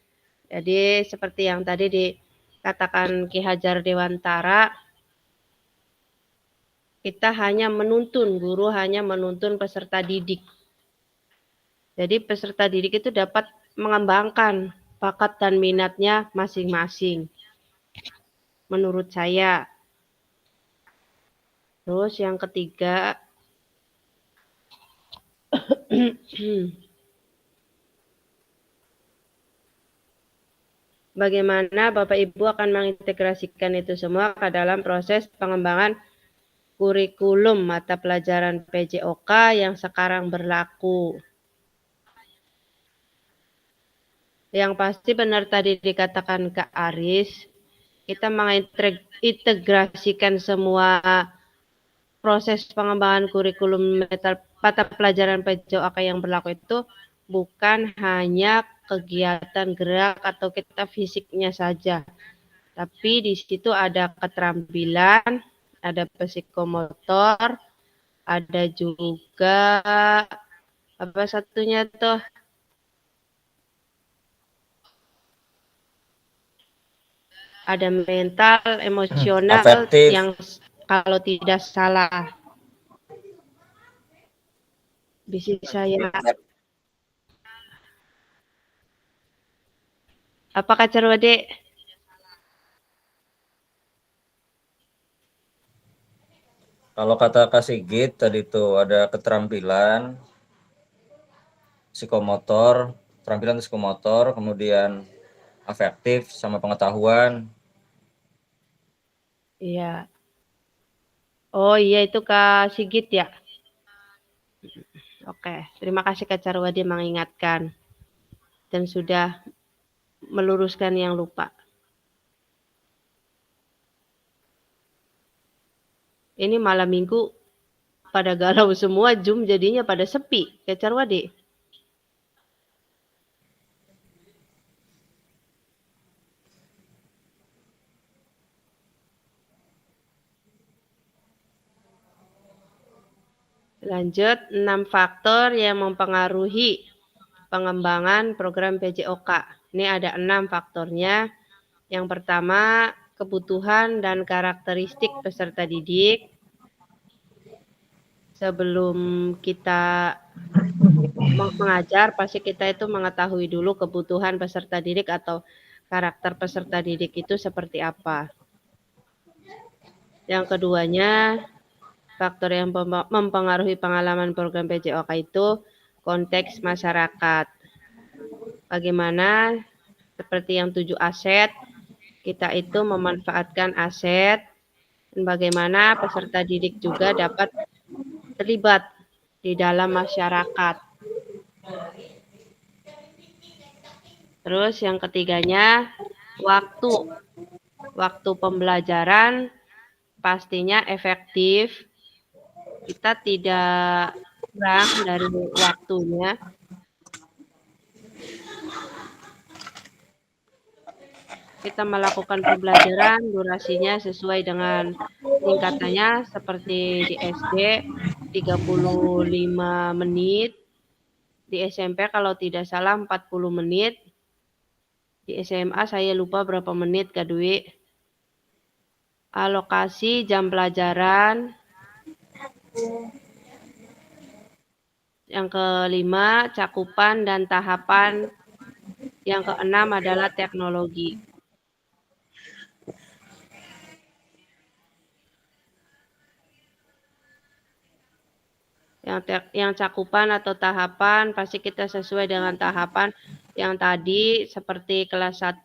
Jadi seperti yang tadi dikatakan Ki Hajar Dewantara, kita hanya menuntun, guru hanya menuntun peserta didik. Jadi peserta didik itu dapat mengembangkan bakat dan minatnya masing-masing. Menurut saya. Terus yang ketiga, bagaimana Bapak Ibu akan mengintegrasikan itu semua ke dalam proses pengembangan kurikulum mata pelajaran PJOK yang sekarang berlaku. Yang pasti benar tadi dikatakan Kak Aris, kita mengintegrasikan semua proses pengembangan kurikulum mata pelajaran PJOK yang berlaku itu bukan hanya kegiatan gerak atau kita fisiknya saja, tapi di situ ada keterampilan, ada psikomotor, ada juga apa satunya tuh, ada mental, emosional, Afektif. yang kalau tidak salah bisa saya. Apa Kak Cerwade? Kalau kata Kak Sigit tadi tuh ada keterampilan psikomotor, kemudian afektif sama pengetahuan. Iya. Oh iya, itu Kak Sigit ya. Oke, terima kasih Kak Carwadi mengingatkan dan sudah meluruskan yang lupa. Ini malam minggu pada galau semua, Zoom jadinya pada sepi, Kak Carwadi. Lanjut, 6 faktor yang mempengaruhi pengembangan program PJOK. Ini ada 6 faktornya. Yang pertama, kebutuhan dan karakteristik peserta didik. Sebelum kita mengajar, pasti kita itu mengetahui dulu kebutuhan peserta didik atau karakter peserta didik itu seperti apa. Yang keduanya, faktor yang mempengaruhi pengalaman program PJOK itu konteks masyarakat. Bagaimana seperti yang 7 aset, kita itu memanfaatkan aset, dan bagaimana peserta didik juga dapat terlibat di dalam masyarakat. Terus yang ketiganya, waktu. Waktu pembelajaran pastinya efektif. Kita tidak kurang dari waktunya. Kita melakukan pembelajaran durasinya sesuai dengan tingkatannya seperti di SD 35 menit, di SMP kalau tidak salah 40 menit, di SMA saya lupa berapa menit Kak Dwi. Alokasi jam pelajaran. Yang kelima, cakupan dan tahapan. Yang keenam adalah teknologi. Yang cakupan atau tahapan pasti kita sesuai dengan tahapan yang tadi, seperti kelas 1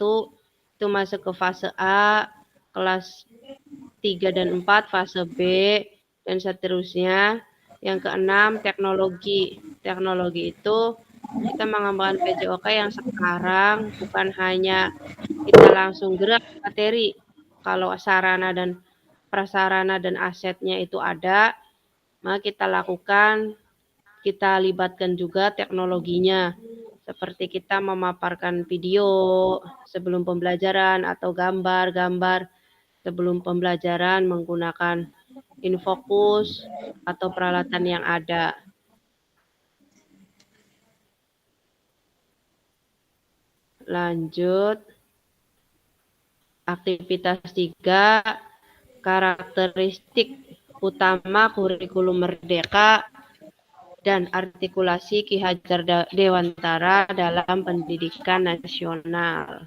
itu masuk ke fase A, kelas 3 dan 4 fase B, dan seterusnya. Yang keenam, teknologi. Teknologi itu kita mengembangkan PJOK yang sekarang bukan hanya kita langsung gerak materi. Kalau sarana dan prasarana dan asetnya itu ada, maka kita libatkan juga teknologinya. Seperti kita memaparkan video sebelum pembelajaran atau gambar-gambar sebelum pembelajaran menggunakan infocus atau peralatan yang ada. Lanjut. Aktivitas 3, karakteristik utama kurikulum merdeka dan artikulasi Ki Hajar Dewantara dalam pendidikan nasional.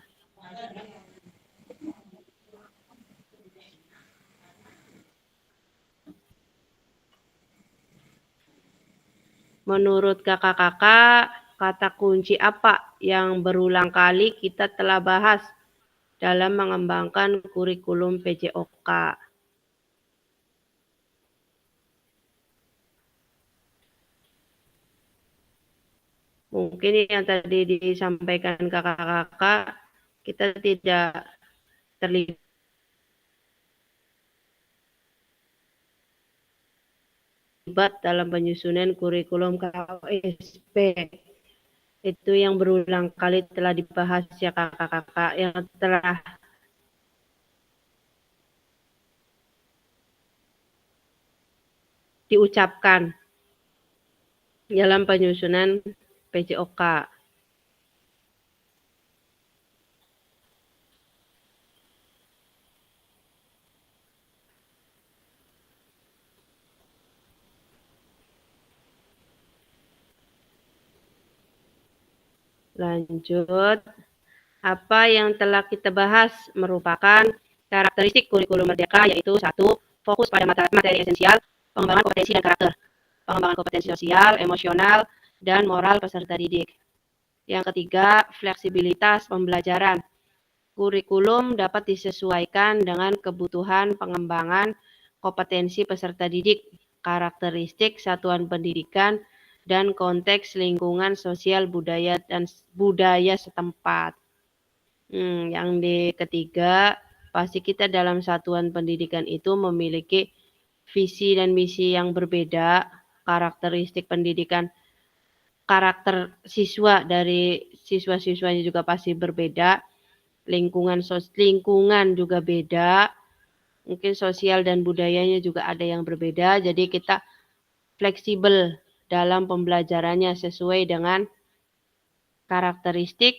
Menurut kakak-kakak, kata kunci apa yang berulang kali kita telah bahas dalam mengembangkan kurikulum PJOK? Mungkin yang tadi disampaikan kakak-kakak, kita tidak terlibat dalam penyusunan kurikulum KWSP. Itu yang berulang kali telah dibahas ya kakak-kakak, yang telah diucapkan dalam penyusunan PJOK. Lanjut, apa yang telah kita bahas merupakan karakteristik kurikulum merdeka, yaitu 1. Fokus pada materi esensial, pengembangan kompetensi dan karakter, pengembangan kompetensi sosial, emosional, dan moral peserta didik. Yang ketiga, fleksibilitas pembelajaran. Kurikulum dapat disesuaikan dengan kebutuhan pengembangan kompetensi peserta didik, karakteristik satuan pendidikan, dan konteks lingkungan sosial budaya setempat. Yang ketiga, pasti kita dalam satuan pendidikan itu memiliki visi dan misi yang berbeda, karakteristik pendidikan, karakter siswa dari siswa-siswanya juga pasti berbeda, lingkungan juga beda, mungkin sosial dan budayanya juga ada yang berbeda, jadi kita fleksibel dalam pembelajarannya sesuai dengan karakteristik,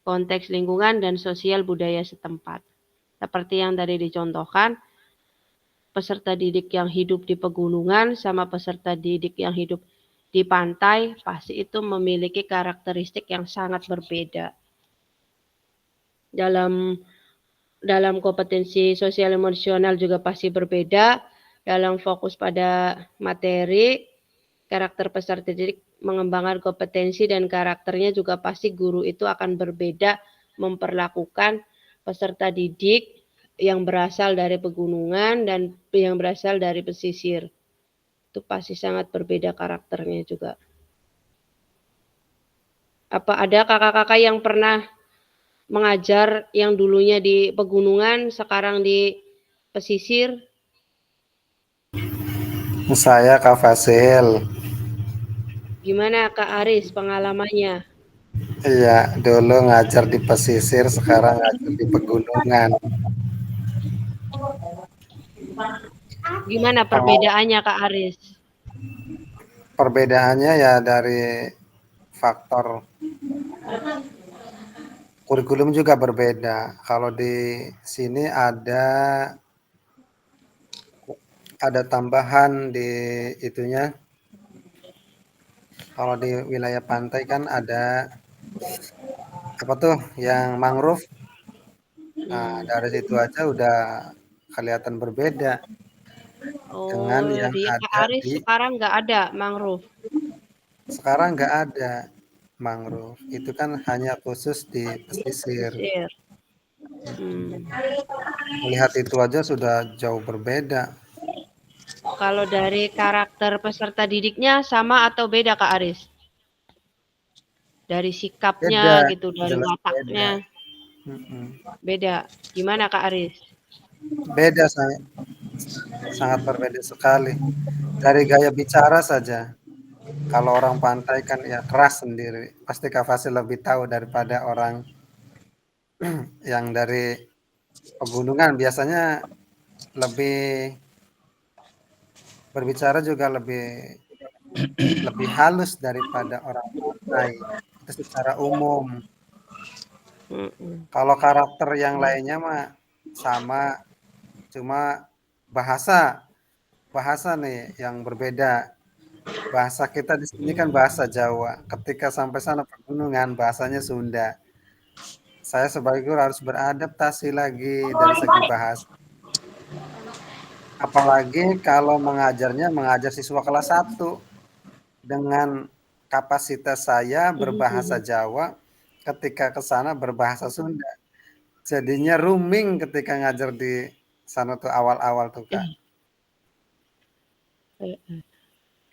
konteks lingkungan, dan sosial budaya setempat. Seperti yang tadi dicontohkan, peserta didik yang hidup di pegunungan sama peserta didik yang hidup di pantai pasti itu memiliki karakteristik yang sangat berbeda. Dalam kompetensi sosial emosional juga pasti berbeda. Dalam fokus pada materi, karakter peserta didik mengembangkan kompetensi dan karakternya juga pasti guru itu akan berbeda memperlakukan peserta didik yang berasal dari pegunungan dan yang berasal dari pesisir. Itu pasti sangat berbeda karakternya juga. Apa ada kakak-kakak yang pernah mengajar yang dulunya di pegunungan, sekarang di pesisir? Saya Kak Fasil. Gimana Kak Aris pengalamannya? Iya, dulu ngajar di pesisir, sekarang ngajar di pegunungan. Gimana perbedaannya Kak Aris? Perbedaannya ya dari faktor kurikulum juga berbeda. Kalau di sini ada tambahan di itunya. Kalau di wilayah pantai kan ada apa tuh yang mangrove. Nah, dari situ aja udah kelihatan berbeda dengan Oh, yang di Kak ada Aris di sekarang nggak ada mangrove. sekarang nggak ada mangrove. Itu kan hanya khusus di pesisir. Pesisir. Hmm. Melihat itu aja sudah jauh berbeda. Kalau dari karakter peserta didiknya sama atau beda Kak Aris? Dari sikapnya Beda, gitu, dari jelas wataknya beda. Mm-mm. beda. Gimana Kak Aris? Beda sangat berbeda sekali. Dari gaya bicara saja. Kalau orang pantai kan ya keras sendiri. Pasti Kak Fasil lebih tahu daripada orang yang dari pegunungan. Biasanya lebih berbicara juga lebih halus daripada orang pantai. Itu secara umum. Mm-mm. Kalau karakter yang lainnya mah sama, cuma bahasa nih yang berbeda. Bahasa kita di sini kan bahasa Jawa. Ketika sampai sana pegunungan bahasanya Sunda. Saya sebagai guru harus beradaptasi lagi dari segi bahasa. Apalagi kalau mengajar siswa kelas 1 dengan kapasitas saya berbahasa Jawa, ketika ke sana berbahasa Sunda. Jadinya rooming ketika ngajar di sana tuh awal-awal tuh Kak.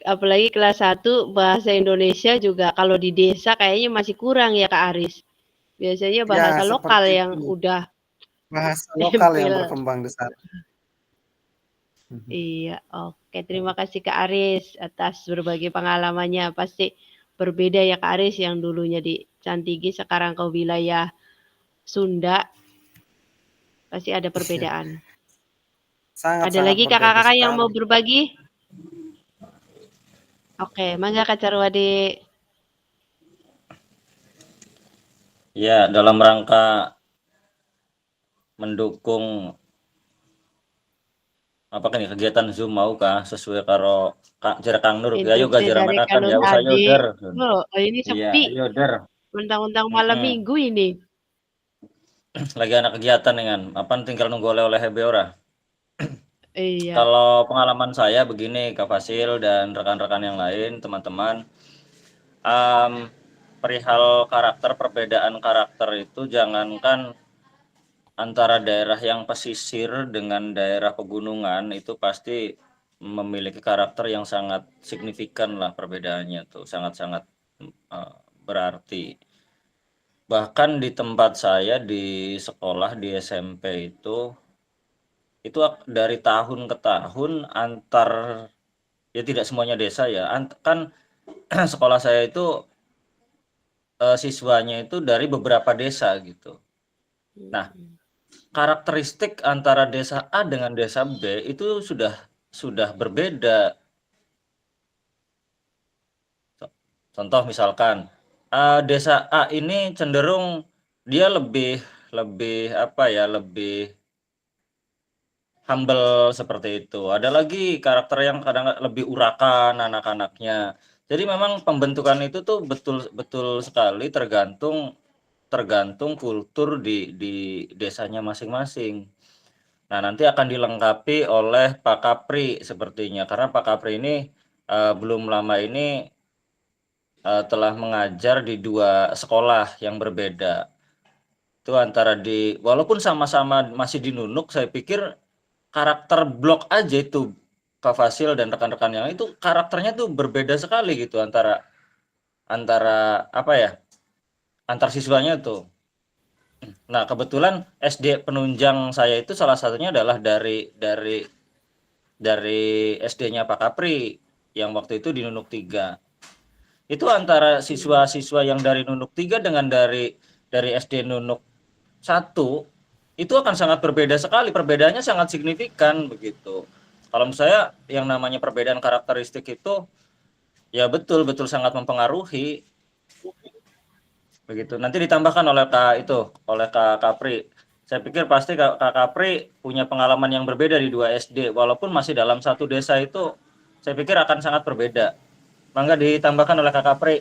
Apalagi kelas 1 bahasa Indonesia juga kalau di desa kayaknya masih kurang ya Kak Aris. Biasanya Ya bahasa lokal seperti yang itu. udah Bahasa lokal yang tempel. berkembang di sana. Iya, oke. Terima kasih Kak Aris atas berbagi pengalamannya. Pasti berbeda ya Kak Aris yang dulunya di Cantigi sekarang ke wilayah Sunda. Pasti ada perbedaan. Ada Sangat-sangat lagi berbeda kakak-kakak yang mau sekali. berbagi? Oke, mangga Kak Carwadi. Ya, dalam rangka mendukung apa kan kegiatan Zoom mau kah sesuai karo Jara Kang Nur ayo Instruksi gajah dari mekakan Kanu ya usah yo tadi. der. Oh, ini Iya, sepi. ayo der. Mentang-mentang malam minggu ini. Lagi anak kegiatan dengan apa tinggal nunggu oleh-oleh hebe ora. Iya. Kalau pengalaman saya begini Kak Fasil dan rekan-rekan yang lain, teman-teman, perihal karakter, perbedaan karakter itu jangankan antara daerah yang pesisir dengan daerah pegunungan itu pasti memiliki karakter yang sangat signifikan lah perbedaannya tuh, sangat-sangat berarti. Bahkan di tempat saya di sekolah di SMP itu dari tahun ke tahun antar ya tidak semuanya desa ya kan sekolah saya itu siswanya itu dari beberapa desa gitu. Nah, karakteristik antara desa A dengan desa B itu sudah berbeda. Contoh misalkan desa A ini cenderung dia lebih humble seperti itu. Ada lagi karakter yang kadang lebih urakan anak-anaknya. Jadi memang pembentukan itu tuh betul sekali tergantung kultur di desanya masing-masing. Nah, nanti akan dilengkapi oleh Pak Kapri sepertinya, karena Pak Kapri ini belum lama ini telah mengajar di 2 sekolah yang berbeda. Itu antara walaupun sama-sama masih di Nunuk, saya pikir karakter blok aja itu Pak Fasil dan rekan-rekan yang itu karakternya tuh berbeda sekali gitu antara antar siswanya tuh. Nah, kebetulan SD penunjang saya itu salah satunya adalah dari SD-nya Pak Kapri yang waktu itu di Nunuk 3. Itu antara siswa-siswa yang dari Nunuk 3 dengan dari SD Nunuk 1 itu akan sangat berbeda sekali, perbedaannya sangat signifikan begitu. Kalau menurut saya yang namanya perbedaan karakteristik itu ya betul sangat mempengaruhi begitu. Nanti ditambahkan oleh Kak Kapri. Saya pikir pasti Kak Kapri punya pengalaman yang berbeda di 2 SD, walaupun masih dalam satu desa itu, saya pikir akan sangat berbeda. Mangga ditambahkan oleh Kak Kapri.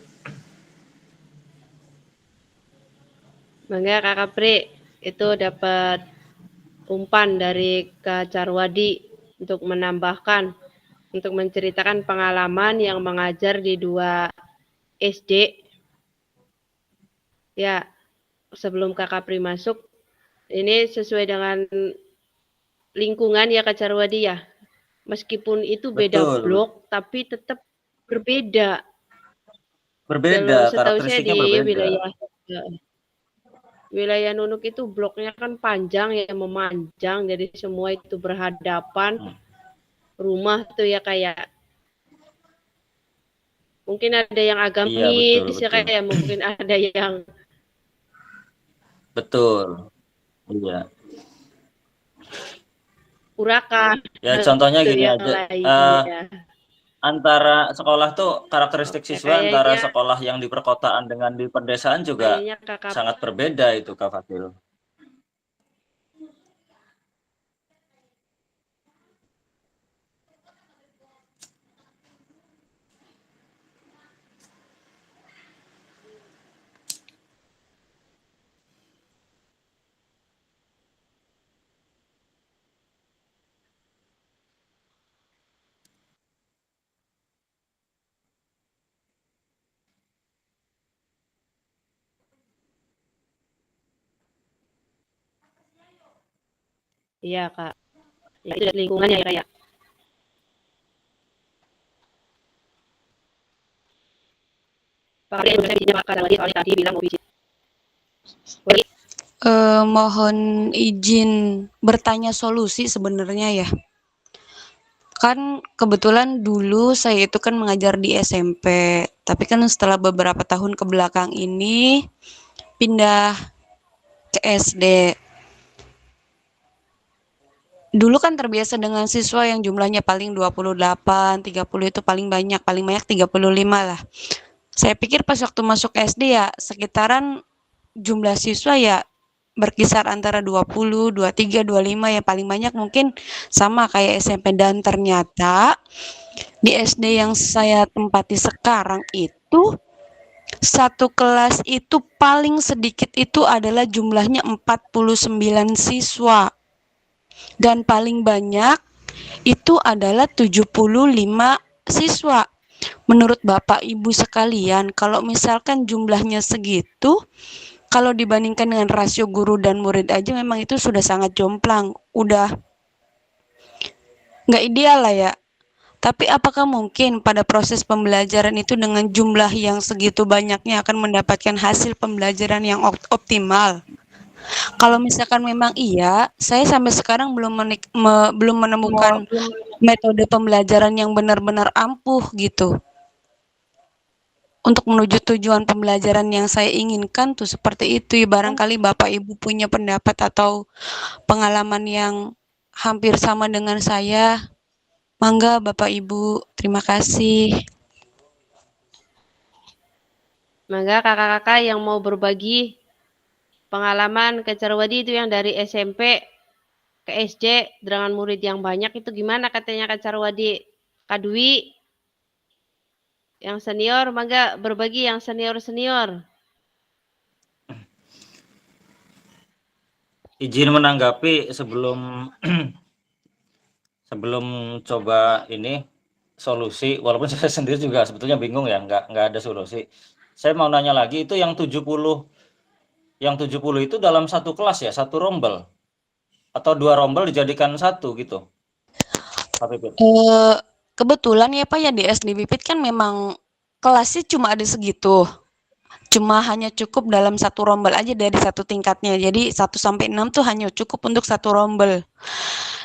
Mangga Kak Kapri, itu dapat umpan dari Kak Carwadi untuk menambahkan, untuk menceritakan pengalaman yang mengajar di 2 SD. Ya, sebelum Kak Kapri masuk, ini sesuai dengan lingkungan ya Kak Carwadi ya. Meskipun itu beda Betul. blok, tapi tetap berbeda. Berbeda, Kalau setahu saya karakteristiknya di berbeda. wilayah Nunuk itu bloknya kan panjang ya, memanjang, jadi semua itu berhadapan. Rumah tuh ya kayak mungkin ada yang agamis ya kayak mungkin ada yang betul. Iya. urakan. Ya contohnya gini yang aja. lainnya. Antara sekolah tuh karakteristik siswa antara Kayaknya- sekolah yang di perkotaan dengan di pedesaan juga kayaknya Kakak sangat berbeda itu Kak Fadil. Iya Kak. Ya, itu lingkungannya ya kayak. Pak Kapri bisa bikinnya Pak Karawadi soalnya tadi bilang mau bikin. Mohon izin bertanya solusi sebenarnya ya. Kan kebetulan dulu saya itu kan mengajar di SMP, tapi kan setelah beberapa tahun ke belakang ini pindah ke SD. Dulu kan terbiasa dengan siswa yang jumlahnya paling 28, 30 itu paling banyak 35 lah. Saya pikir pas waktu masuk SD ya sekitaran jumlah siswa ya berkisar antara 20, 23, 25 yang paling banyak mungkin sama kayak SMP, dan ternyata di SD yang saya tempati sekarang itu satu kelas itu paling sedikit itu adalah jumlahnya 49 siswa dan paling banyak itu adalah 75 siswa. Menurut Bapak Ibu sekalian, kalau misalkan jumlahnya segitu, kalau dibandingkan dengan rasio guru dan murid aja memang itu sudah sangat jomplang, udah nggak ideal lah ya. Tapi apakah mungkin pada proses pembelajaran itu dengan jumlah yang segitu banyaknya akan mendapatkan hasil pembelajaran yang optimal? Kalau misalkan memang iya, saya sampai sekarang belum menemukan metode pembelajaran yang benar-benar ampuh gitu. Untuk menuju tujuan pembelajaran yang saya inginkan tuh seperti itu. Barangkali Bapak Ibu punya pendapat atau pengalaman yang hampir sama dengan saya. Mangga Bapak Ibu, terima kasih. Mangga kakak-kakak yang mau berbagi pengalaman ke Carwadi itu yang dari SMP ke SD dengan murid yang banyak itu gimana katanya Kak Carwadi? Kak Dwi yang senior, mangga berbagi yang senior-senior. Izin menanggapi sebelum sebelum coba ini solusi, walaupun saya sendiri juga sebetulnya bingung ya, nggak ada solusi. Saya mau nanya lagi, itu yang 70 itu dalam satu kelas ya, satu rombel? Atau 2 rombel dijadikan satu gitu? Pak Pipit. Kebetulan ya Pak ya di SD Bipit kan memang kelasnya cuma ada segitu. Cuma hanya cukup dalam satu rombel aja dari satu tingkatnya. Jadi 1 sampai 6 tuh hanya cukup untuk satu rombel.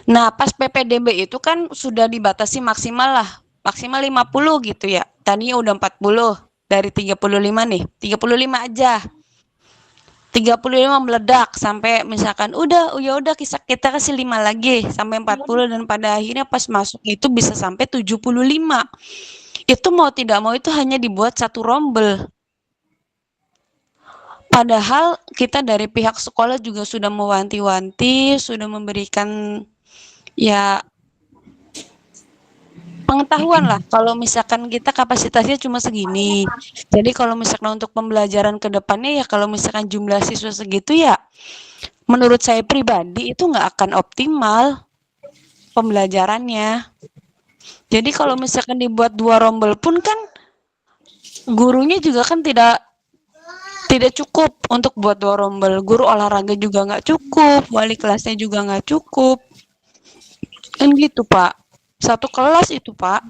Nah, pas PPDB itu kan sudah dibatasi maksimal lah. Maksimal 50 gitu ya. Tadinya udah 40 dari 35 nih. 35 aja. 35 meledak sampai misalkan ya udah kita kasih 5 lagi sampai 40 dan pada akhirnya pas masuk itu bisa sampai 75. Itu mau tidak mau itu hanya dibuat satu rombel. Padahal kita dari pihak sekolah juga sudah mewanti-wanti, sudah memberikan ya pengetahuan lah kalau misalkan kita kapasitasnya cuma segini. Jadi kalau misalkan untuk pembelajaran ke depannya ya kalau misalkan jumlah siswa segitu ya menurut saya pribadi itu nggak akan optimal pembelajarannya. Jadi kalau misalkan dibuat 2 rombel pun kan gurunya juga kan tidak cukup untuk buat 2 rombel. Guru olahraga juga nggak cukup, wali kelasnya juga nggak cukup. Kan gitu, Pak. Satu kelas itu, Pak.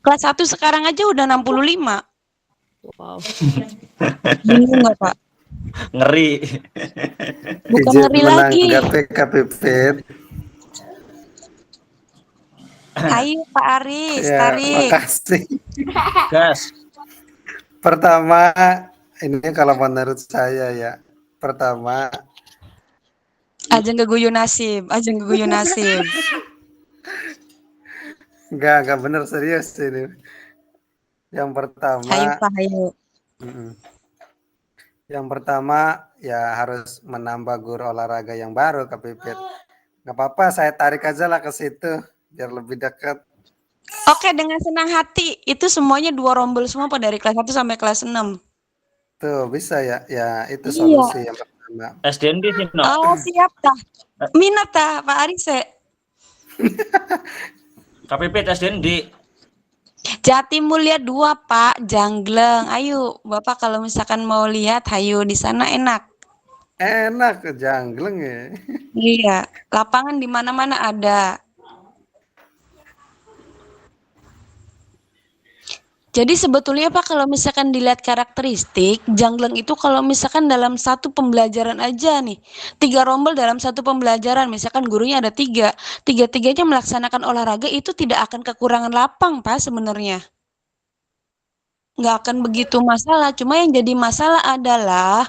Kelas 1 sekarang aja udah 65. Wow. Bingung nggak, Pak? Ngeri. Bukan Izin ngeri lagi. menanggapi Kak Pipit. Ayo Pak Aris, Ya, tarik. makasih. Gas. Pertama, ini kalau menurut saya ya, pertama Ajeng keguyu nasib, ajeng keguyu nasib. enggak bener serius ini. Yang pertama, Ayo Pak, ayo. Yang pertama ya harus menambah guru olahraga yang baru Kak Pipit. Nggak apa-apa, saya tarik aja lah ke situ biar lebih dekat. Oke, dengan senang hati. Itu semuanya 2 rombel semua Pak dari kelas 1 sampai kelas 6. Tuh bisa ya, ya itu Iya. solusi yang pertama. SDND sih, no. Oh, siap tah. Minat tah Pak Aris. KPP SDND. Jati Mulia 2 Pak, Jangleng. Ayo, Bapak kalau misalkan mau lihat, ayo di sana enak. Enak ke Jangleng ya. Iya, lapangan di mana-mana ada. Jadi sebetulnya Pak kalau misalkan dilihat karakteristik, Jangleng itu kalau misalkan dalam satu pembelajaran aja nih, 3 rombel dalam satu pembelajaran, misalkan gurunya ada 3, tiga-tiganya melaksanakan olahraga itu tidak akan kekurangan lapang Pak sebenarnya. Nggak akan begitu masalah, cuma yang jadi masalah adalah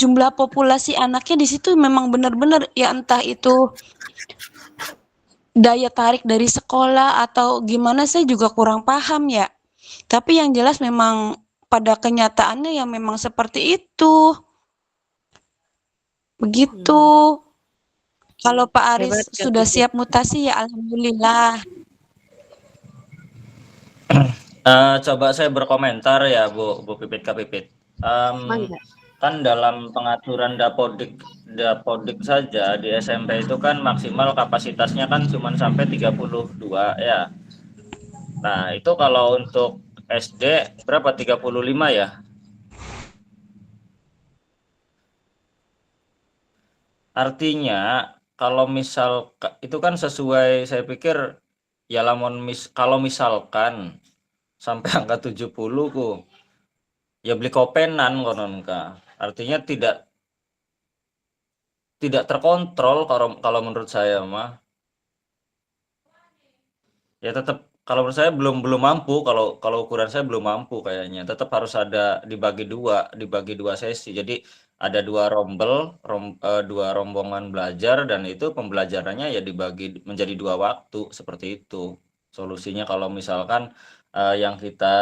jumlah populasi anaknya di situ memang benar-benar ya entah itu daya tarik dari sekolah atau gimana saya juga kurang paham ya. Tapi yang jelas memang pada kenyataannya ya memang seperti itu. Begitu. Kalau Pak Aris Hebat, Kak sudah Pipit. siap mutasi ya alhamdulillah. Coba saya berkomentar ya Bu Pipit Kak Pipit. Mangga. Kan dalam pengaturan Dapodik saja di SMP itu kan maksimal kapasitasnya kan cuma sampai 32 ya. Nah, itu kalau untuk SD berapa? 35 ya? Artinya kalau misal itu kan sesuai, saya pikir ya kalau misalkan sampai angka 70 ku ya beli kopenan konon ka. Artinya tidak terkontrol kalau menurut saya mah. Ya tetap kalau menurut saya belum mampu, kalau ukuran saya belum mampu kayaknya. Tetap harus ada dibagi dua sesi. Jadi ada 2 2 rombongan belajar dan itu pembelajarannya ya dibagi menjadi 2 waktu seperti itu. Solusinya kalau misalkan yang kita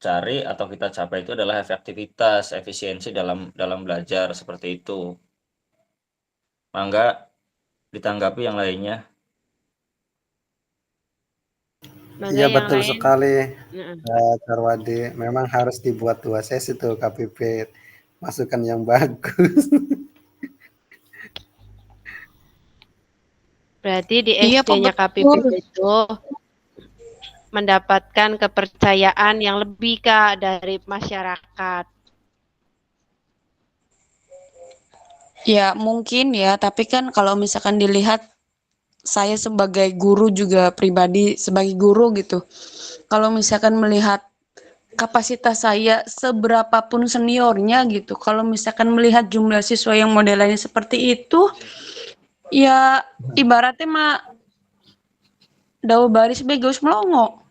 cari atau kita capai itu adalah efektivitas, efisiensi dalam belajar seperti itu. Mangga ditanggapi yang lainnya. Mana Iya yang betul lain? sekali, Heeh. Carwadi. Memang harus dibuat 2 sesi tuh Kak Pipit. Masukan yang bagus. Berarti di Iya, Pak, SD-nya Kak betul. Pipit itu mendapatkan kepercayaan yang lebih Kak dari masyarakat. Ya, mungkin ya, tapi kan kalau misalkan dilihat saya sebagai guru juga pribadi sebagai guru gitu. Kalau misalkan melihat kapasitas saya seberapapun seniornya gitu, kalau misalkan melihat jumlah siswa yang modelannya seperti itu, ya ibaratnya mah dawa baris begus melongo.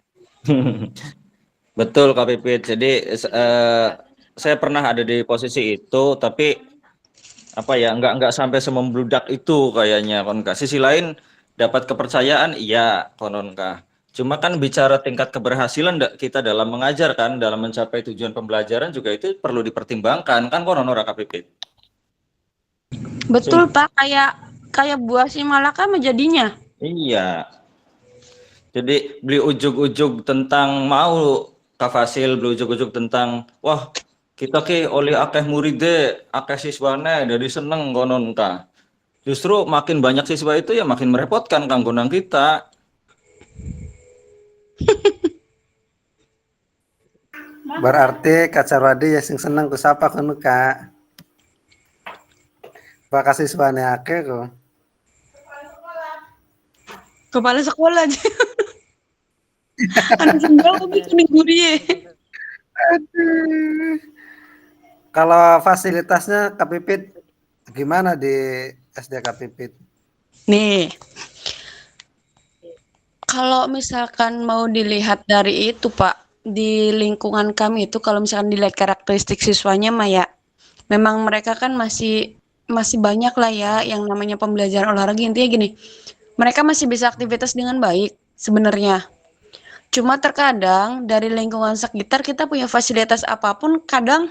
Betul Kak Pipit. Jadi saya pernah ada di posisi itu, tapi apa ya, nggak sampai semembludak itu kayaknya kon Kak. Sisi lain dapat kepercayaan, iya konon Kak. Cuma kan bicara tingkat keberhasilan kita dalam mengajar kan, dalam mencapai tujuan pembelajaran juga itu perlu dipertimbangkan kan konon ora Kak Pipit. Betul Pak, kayak buah si malaka menjadinya. Iya. Jadi beli ujug-ujug tentang mau Kak Fasil, beli ujug-ujug tentang wah kita ki oleh akeh muride, akeh siswane dari seneng konon Kak. Justru makin banyak siswa itu ya makin merepotkan kanggo nang kita. Berarti Kak Carwadi ya sing seneng ku sapa kono Kak. Bakal siswane akeh kok. Kepala sekolah aja. Anak sendal tapi kuning gurie. Aduh. Kalau fasilitasnya Kak Pipit gimana di SD Kak Pipit? Nih, kalau misalkan mau dilihat dari itu Pak, di lingkungan kami itu kalau misalkan dilihat karakteristik siswanya mah ya, memang mereka kan masih banyak lah ya yang namanya pembelajaran olahraga. Intinya gini, mereka masih bisa aktivitas dengan baik sebenarnya. Cuma terkadang dari lingkungan sekitar kita punya fasilitas apapun, kadang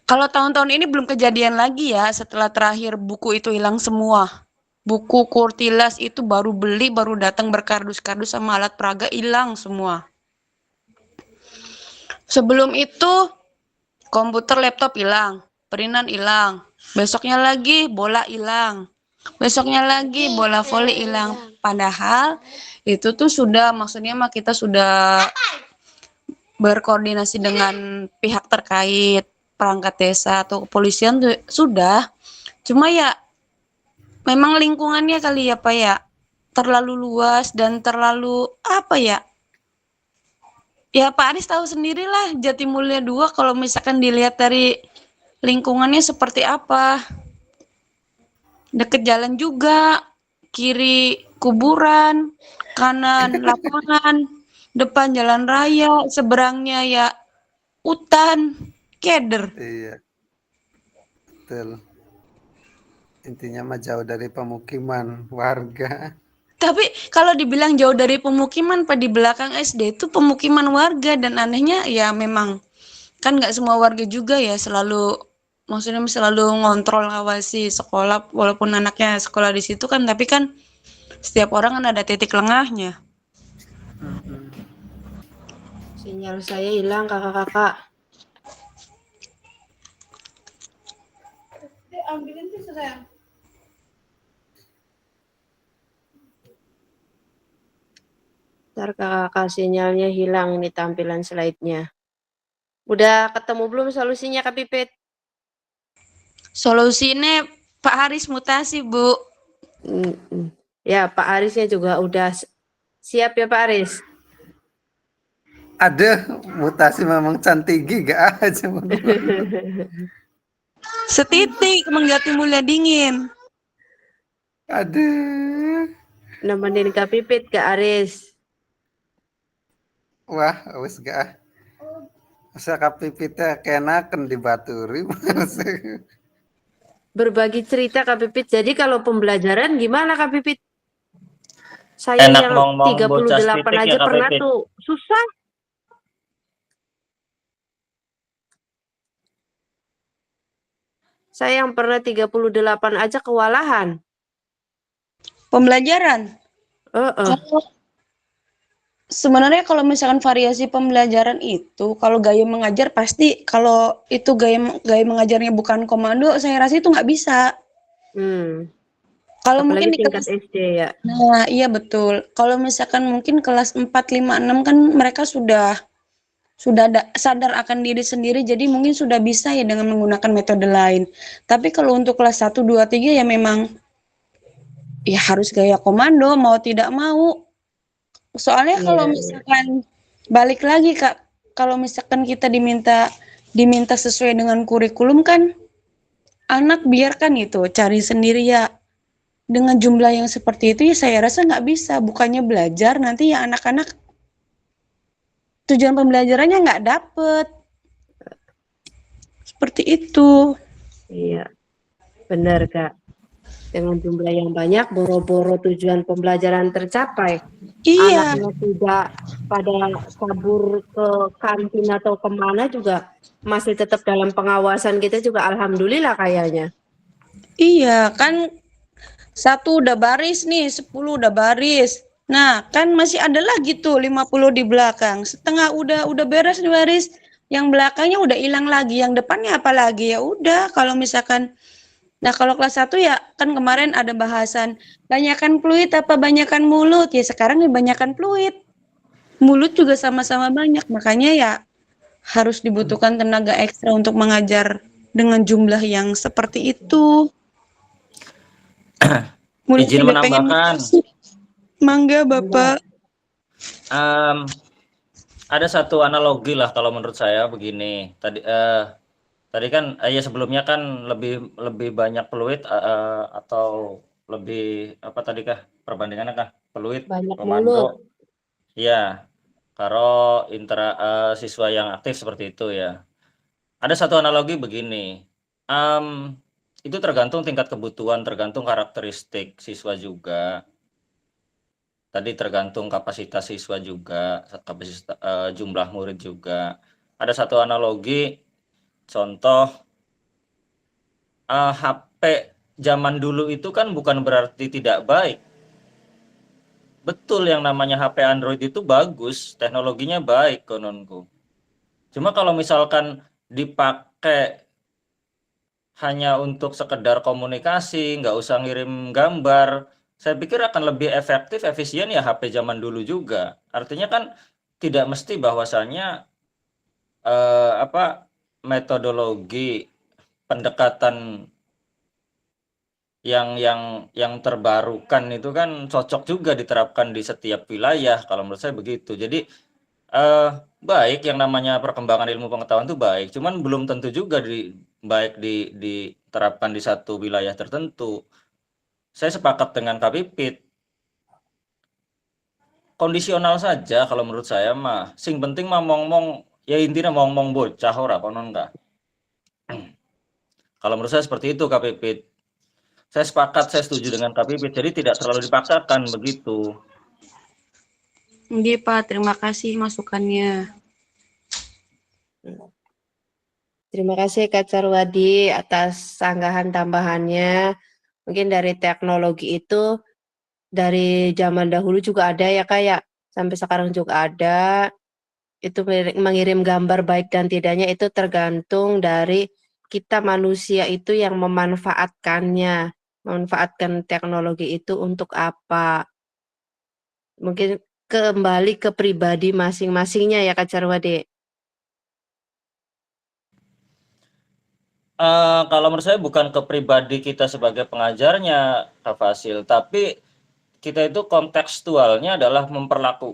kalau tahun-tahun ini belum kejadian lagi ya, setelah terakhir buku itu hilang semua. Buku kurtilas itu baru beli, baru datang berkardus-kardus sama alat peraga hilang semua. Sebelum itu komputer laptop hilang, perinan hilang. Besoknya lagi bola hilang. Besoknya lagi bola voli hilang. Padahal itu tuh sudah, maksudnya mah kita sudah berkoordinasi dengan pihak terkait, perangkat desa atau kepolisian sudah. Cuma ya memang lingkungannya kali ya Pak ya, terlalu luas dan terlalu apa ya? Ya Pak Aris tahu sendirilah Jatimulya 2 kalau misalkan dilihat dari lingkungannya seperti apa. Deket jalan juga, kiri kuburan, kanan lapangan, depan jalan raya, seberangnya ya hutan, keder. Iya, betul. Intinya mah jauh dari pemukiman warga. Tapi kalau dibilang jauh dari pemukiman, Pak, di belakang SD itu pemukiman warga dan anehnya ya memang kan nggak semua warga juga ya maksudnya selalu ngontrol ngawasi sekolah walaupun anaknya sekolah di situ kan, tapi kan setiap orang kan ada titik lengahnya. Sinyal saya hilang kakak-kakak. Ambilin sih sayang. Ntar kakak sinyalnya hilang ini tampilan slide-nya. Udah ketemu belum solusinya Kak Pipit? Solusinya Pak Haris mutasi, Bu. Ya Pak Arisnya juga udah siap ya Pak Aris? Ada mutasi memang cantik gak aja. Setitik Jatimulya dingin. Aduh. Nemenin Kak Pipit Kak Aris. Wah, wis gak. Masa Kak Pipitnya kenaken di Baturi. Berbagi cerita Kak Pipit. Jadi kalau pembelajaran gimana Kak Pipit? Saya Enak yang ngomong bocah 38 titik aja ya Kak pernah Pipit. tuh, susah. Saya yang pernah 38 aja kewalahan. Pembelajaran. Heeh. Sebenarnya kalau misalkan variasi pembelajaran itu, kalau gaya mengajar pasti kalau itu gaya mengajarnya bukan komando, saya rasa itu nggak bisa. Kalau Apalagi mungkin di tingkat kelas, SD ya. nah iya betul. Kalau misalkan mungkin kelas 4, 5, 6 kan mereka sudah sadar akan diri sendiri, jadi mungkin sudah bisa ya dengan menggunakan metode lain. Tapi kalau untuk kelas 1, 2, 3 ya memang ya harus gaya komando mau tidak mau. Soalnya kalau Iya. misalkan balik lagi Kak, kalau misalkan kita diminta sesuai dengan kurikulum kan anak biarkan itu cari sendiri ya. Dengan jumlah yang seperti itu ya saya rasa nggak bisa, bukannya belajar nanti ya anak-anak tujuan pembelajarannya nggak dapet. Seperti itu. Iya. Benar, Kak. Dengan jumlah yang banyak, boro-boro tujuan pembelajaran tercapai. Iya, Anaknya tidak pada kabur ke kantin atau kemana juga masih tetap dalam pengawasan kita juga alhamdulillah kayaknya. iya kan 1 udah baris nih, 10 udah baris. Nah, kan masih ada lagi tuh 50 di belakang. Setengah udah beres nih baris. Yang belakangnya udah hilang lagi, yang depannya apa lagi? Ya udah kalau misalkan nah kalau kelas 1 ya kan kemarin ada bahasan banyakan fluid apa banyakan mulut. Ya sekarang nih banyakan fluid. Mulut juga sama-sama banyak, makanya ya harus dibutuhkan tenaga ekstra untuk mengajar dengan jumlah yang seperti itu. Mulut Izin juga pengen menambahkan, masuk. Mangga Bapak. ada satu analogi lah kalau menurut saya begini. Tadi kan ya sebelumnya kan lebih banyak fluid atau lebih apa tadi kah perbandingannya kah fluid Banyak mulut. komando ya karo siswa yang aktif seperti itu ya. Ada satu analogi begini. Itu tergantung tingkat kebutuhan, tergantung karakteristik siswa juga. Tadi tergantung kapasitas siswa juga, kapasitas jumlah murid juga. Ada satu analogi, contoh HP zaman dulu itu kan bukan berarti tidak baik. Betul yang namanya HP Android itu bagus, teknologinya baik kononku. Cuma kalau misalkan dipakai hanya untuk sekedar komunikasi, nggak usah ngirim gambar, saya pikir akan lebih efektif, efisien ya HP zaman dulu juga. Artinya kan tidak mesti bahwasannya metodologi pendekatan yang terbarukan itu kan cocok juga diterapkan di setiap wilayah kalau menurut saya begitu. Jadi baik yang namanya perkembangan ilmu pengetahuan itu baik, cuman belum tentu juga diterapkan di satu wilayah tertentu. Saya sepakat dengan Kak Pipit. Kondisional saja kalau menurut saya mah. Sing penting mah ngomong ya intinya ngomong bocah ora konon enggak. Kalau menurut saya seperti itu Kak Pipit. Saya sepakat, saya setuju dengan Kak Pipit. Jadi tidak terlalu dipaksakan begitu. Nggih Pak, terima kasih masukannya. Terima kasih Kak Carwadi atas sanggahan tambahannya. Mungkin dari teknologi itu dari zaman dahulu juga ada ya Kak ya. Sampai sekarang juga ada. Itu mengirim gambar baik dan tidaknya itu tergantung dari kita manusia itu yang memanfaatkannya. Memanfaatkan teknologi itu untuk apa. Mungkin kembali ke pribadi masing-masingnya ya Kak Carwadi. Kalau menurut saya bukan ke pribadi kita sebagai pengajarnya, Kak Fasil, tapi kita itu kontekstualnya adalah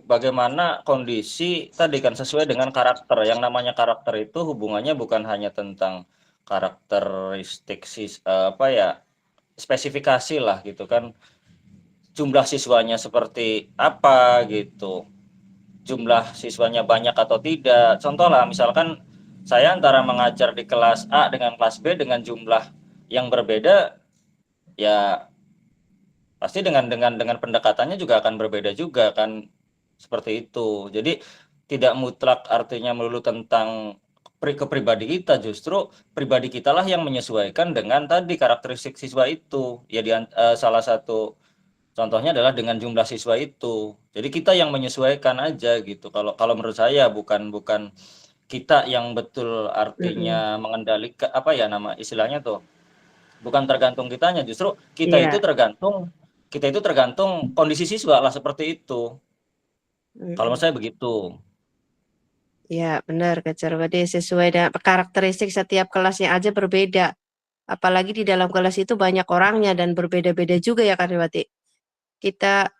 bagaimana kondisi tadi kan sesuai dengan karakter. Yang namanya karakter itu hubungannya bukan hanya tentang karakteristik spesifikasi lah gitu kan. Jumlah siswanya seperti apa gitu. Jumlah siswanya banyak atau tidak. Contoh lah misalkan saya antara mengajar di kelas A dengan kelas B dengan jumlah yang berbeda ya pasti dengan pendekatannya juga akan berbeda juga kan, seperti itu. Jadi tidak mutlak artinya melulu tentang kepribadi kita, justru pribadi kitalah yang menyesuaikan dengan tadi karakteristik siswa itu. Ya salah satu contohnya adalah dengan jumlah siswa itu. Jadi kita yang menyesuaikan aja gitu. Kalau kalau menurut saya bukan kita yang betul artinya mengendalikan apa ya nama istilahnya tuh. Bukan tergantung kitanya, justru Iya. kita itu tergantung kondisi siswa lah seperti itu. Kalau menurut saya begitu. Ya, benar Kak Jarwadi, sesuai dengan karakteristik setiap kelasnya aja berbeda. Apalagi di dalam kelas itu banyak orangnya dan berbeda-beda juga ya Kak Jarwadi. Kita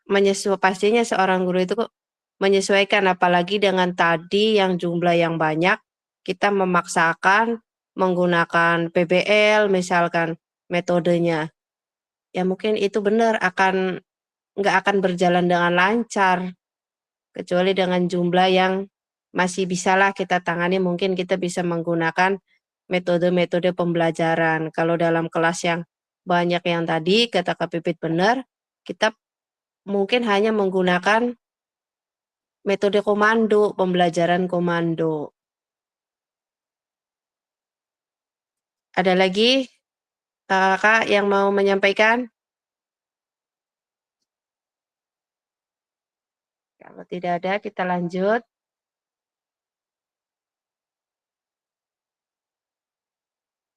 pastinya seorang guru itu kok menyesuaikan apalagi dengan tadi yang jumlah yang banyak, kita memaksakan menggunakan PBL misalkan metodenya. Ya mungkin itu benar nggak akan berjalan dengan lancar. Kecuali dengan jumlah yang masih bisalah kita tangani, mungkin kita bisa menggunakan metode-metode pembelajaran. Kalau dalam kelas yang banyak yang tadi kata Kak Pipit benar, kita mungkin hanya menggunakan metode komando, pembelajaran komando. Ada lagi Kakak yang mau menyampaikan? Kalau tidak ada, kita lanjut.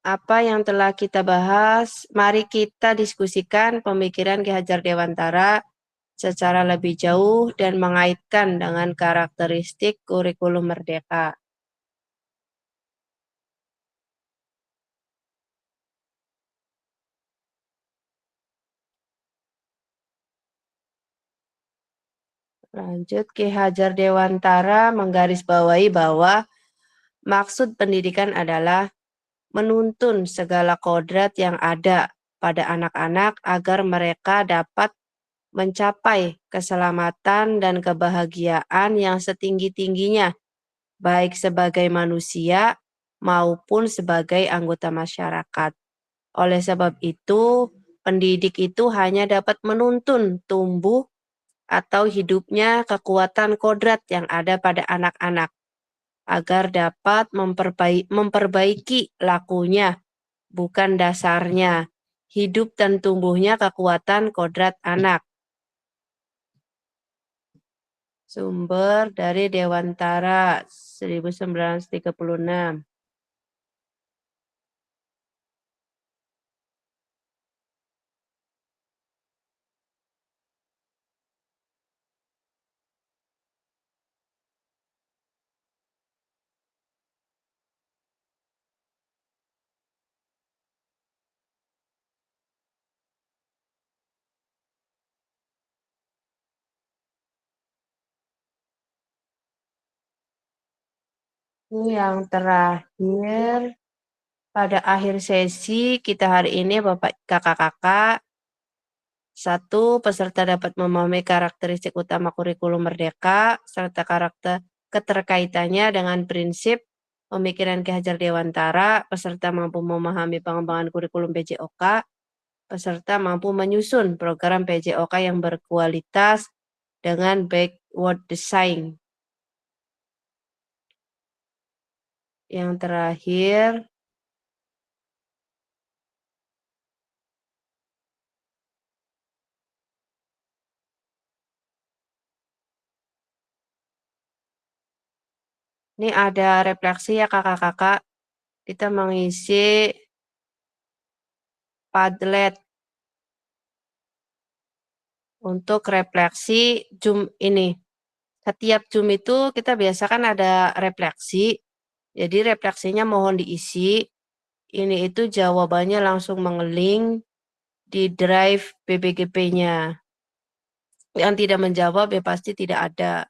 Apa yang telah kita bahas, mari kita diskusikan pemikiran Ki Hajar Dewantara secara lebih jauh dan mengaitkan dengan karakteristik kurikulum merdeka. Lanjut, Ki Hajar Dewantara menggarisbawahi bahwa maksud pendidikan adalah menuntun segala kodrat yang ada pada anak-anak agar mereka dapat mencapai keselamatan dan kebahagiaan yang setinggi-tingginya, baik sebagai manusia maupun sebagai anggota masyarakat. Oleh sebab itu, pendidik itu hanya dapat menuntun tumbuh atau hidupnya kekuatan kodrat yang ada pada anak-anak agar dapat memperbaiki lakunya, bukan dasarnya, hidup dan tumbuhnya kekuatan kodrat anak. Sumber dari Dewantara 1936. Ini yang terakhir pada akhir sesi kita hari ini Bapak Kakak-kakak. 1. Peserta dapat memahami karakteristik utama kurikulum merdeka serta karakter keterkaitannya dengan prinsip pemikiran Ki Hajar Dewantara. Peserta mampu memahami pengembangan kurikulum PJOK. Peserta mampu menyusun program PJOK yang berkualitas dengan backward design. Yang terakhir, ini ada refleksi ya kakak-kakak. Kita mengisi Padlet untuk refleksi Zoom ini. Setiap Zoom itu kita biasakan ada refleksi. Jadi refleksinya mohon diisi. Ini itu jawabannya langsung mengeling di drive BBGP-nya. Yang tidak menjawab ya pasti tidak ada.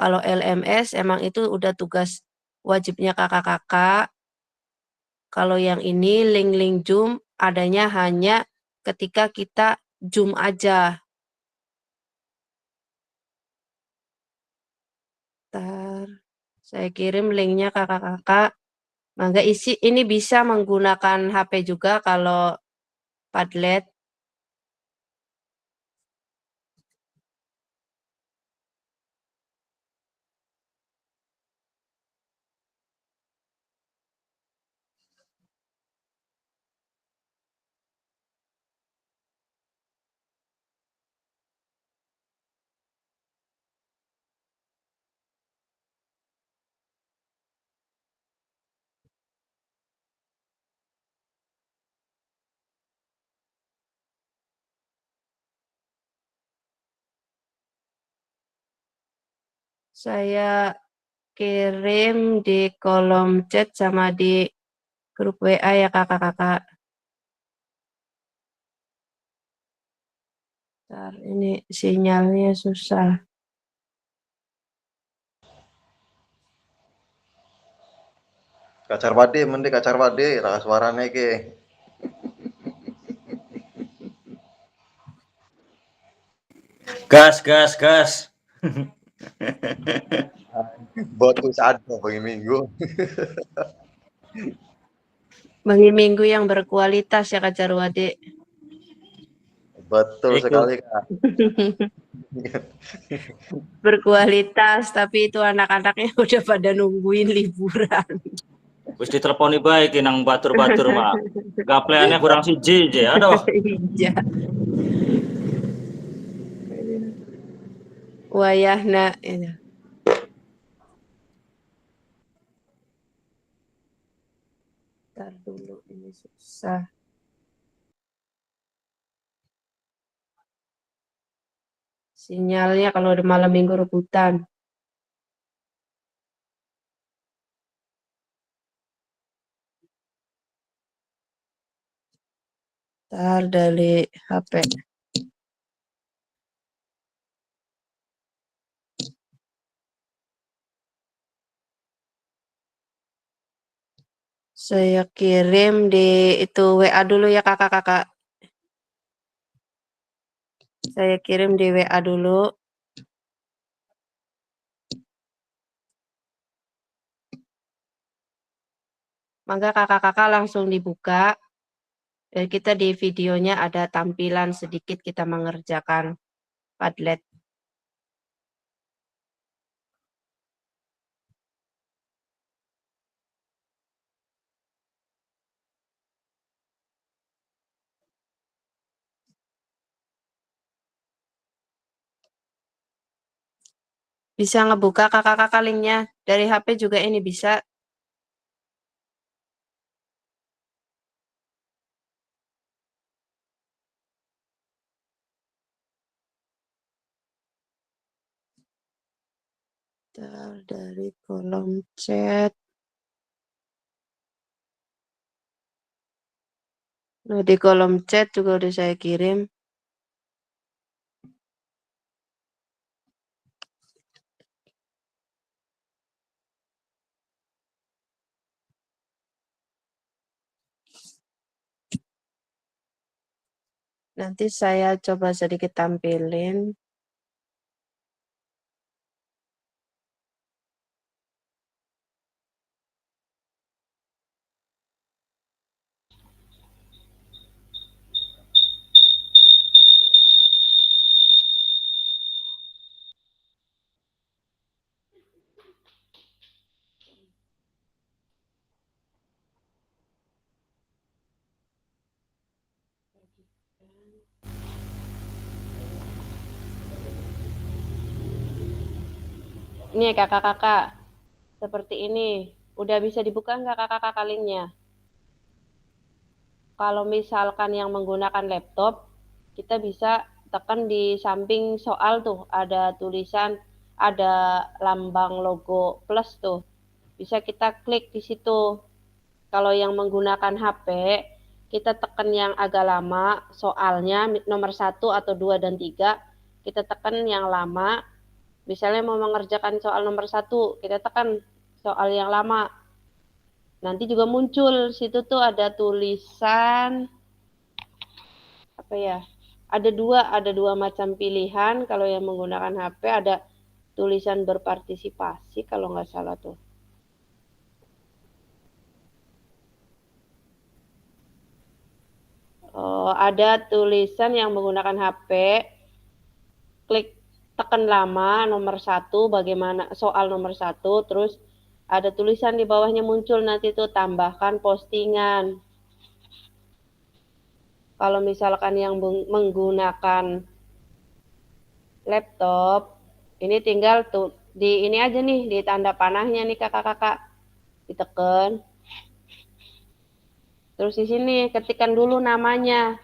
Kalau LMS emang itu udah tugas wajibnya kakak-kakak. Kalau yang ini link-link Zoom adanya hanya ketika kita Zoom aja. Bentar, saya kirim linknya kakak-kakak. Mangga isi, ini bisa menggunakan HP juga kalau Padlet. Saya kirim di kolom chat sama di grup WA ya kakak-kakak. Bentar, ini sinyalnya susah. Kacar wade, mende kacar wade, raka suarane ke. Gas, gas, gas. Botku sadar pagi minggu. Bagi minggu yang berkualitas ya Kak Jarwade. Betul Iku. sekali, Kak. Berkualitas, tapi itu anak-anaknya udah pada nungguin liburan. Wis diteleponi bae ki nang batur-batur mah. Gapleannya kurang siji je. Aduh. Iya. Wayahna ini. Ntar dulu ini susah. Sinyalnya kalau udah malam minggu rebutan. Ntar dari HP. Saya kirim di itu WA dulu ya kakak-kakak. Saya kirim di WA dulu. Maka kakak-kakak langsung dibuka. Dan kita di videonya ada tampilan sedikit kita mengerjakan Padlet. Bisa ngebuka kakak-kakak linknya. Dari HP juga ini bisa. Ntar dari kolom chat. Nah, di kolom chat juga udah saya kirim. Nanti saya coba sedikit tampilin. Ini kakak-kakak, seperti ini. Udah bisa dibuka nggak kakak-kakak linknya? Kalau misalkan yang menggunakan laptop, kita bisa tekan di samping soal tuh, ada tulisan, ada lambang logo plus tuh. Bisa kita klik di situ. Kalau yang menggunakan HP, kita tekan yang agak lama, soalnya nomor 1 atau 2 dan 3, kita tekan yang lama. Misalnya mau mengerjakan soal nomor 1, kita tekan soal yang lama. Nanti juga muncul, situ tuh ada tulisan, apa ya, ada dua macam pilihan. Kalau yang menggunakan HP ada tulisan berpartisipasi kalau nggak salah tuh. Ada tulisan yang menggunakan HP, klik tekan lama nomor 1, bagaimana soal nomor 1, terus ada tulisan di bawahnya muncul nanti tuh tambahkan postingan. Kalau misalkan yang menggunakan laptop, ini tinggal tuh di ini aja nih, di tanda panahnya nih kakak-kakak, ditekan. Terus di sini ketikkan dulu namanya.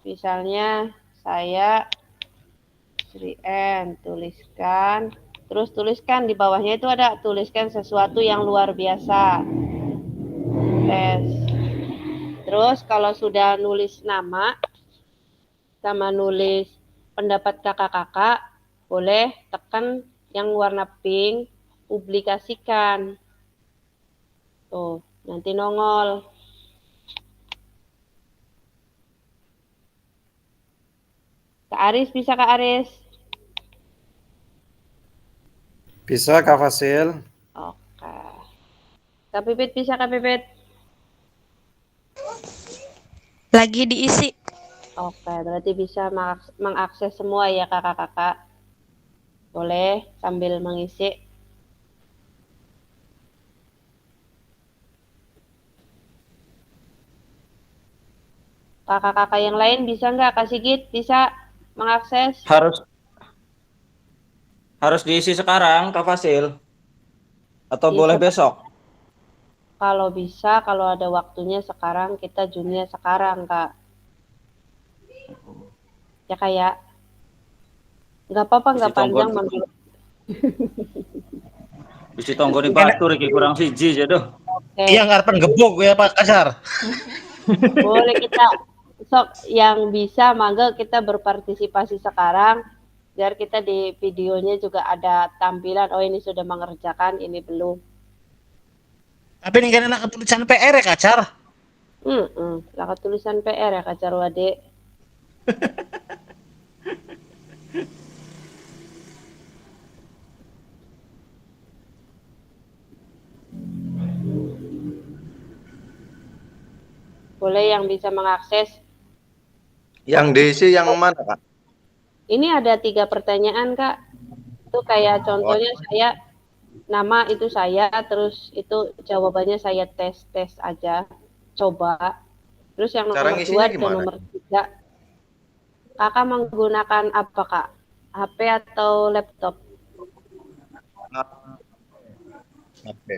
Misalnya saya Sri N, tuliskan, Terus tuliskan di bawahnya itu ada tuliskan sesuatu yang luar biasa. Tes. Terus kalau sudah nulis nama sama nulis pendapat kakak-kakak, boleh tekan yang warna pink, publikasikan. Tuh, nanti nongol. Kak Aris, bisa Kak Aris? Bisa Kak Fasil? Oke. Kak Pipit bisa Kak Pipit? Lagi diisi. Oke, berarti bisa mengakses semua ya kakak-kakak. Boleh sambil mengisi. Kakak-kakak yang lain bisa nggak? Kak Sigit bisa mengakses? Harus diisi sekarang, Kak Fasil. Atau Iya, boleh besok? kalau bisa, kalau ada waktunya sekarang, kita junnya sekarang, Kak. Ya, kayak nggak apa-apa, Isi nggak panjang. Manggil. Isi tonggoni batu Riki kurang siji jodoh. Iya ngarepan gebuk ya Pak Kasar. Boleh kita sok yang bisa mangga kita berpartisipasi sekarang biar kita di videonya juga ada tampilan oh ini sudah mengerjakan ini belum. Tapi ini kan enak tulisan PR ya Kacar. Laka tulisan PR ya Kacar Wade. Boleh yang bisa mengakses. Yang diisi yang mana Kak? Ini ada 3 pertanyaan Kak. Itu kayak contohnya saya nama itu saya terus itu jawabannya saya tes aja coba. Terus yang Cara nomor 2 ngisinya dan gimana? nomor 3 Kakak menggunakan apa Kak? HP atau laptop? Oke.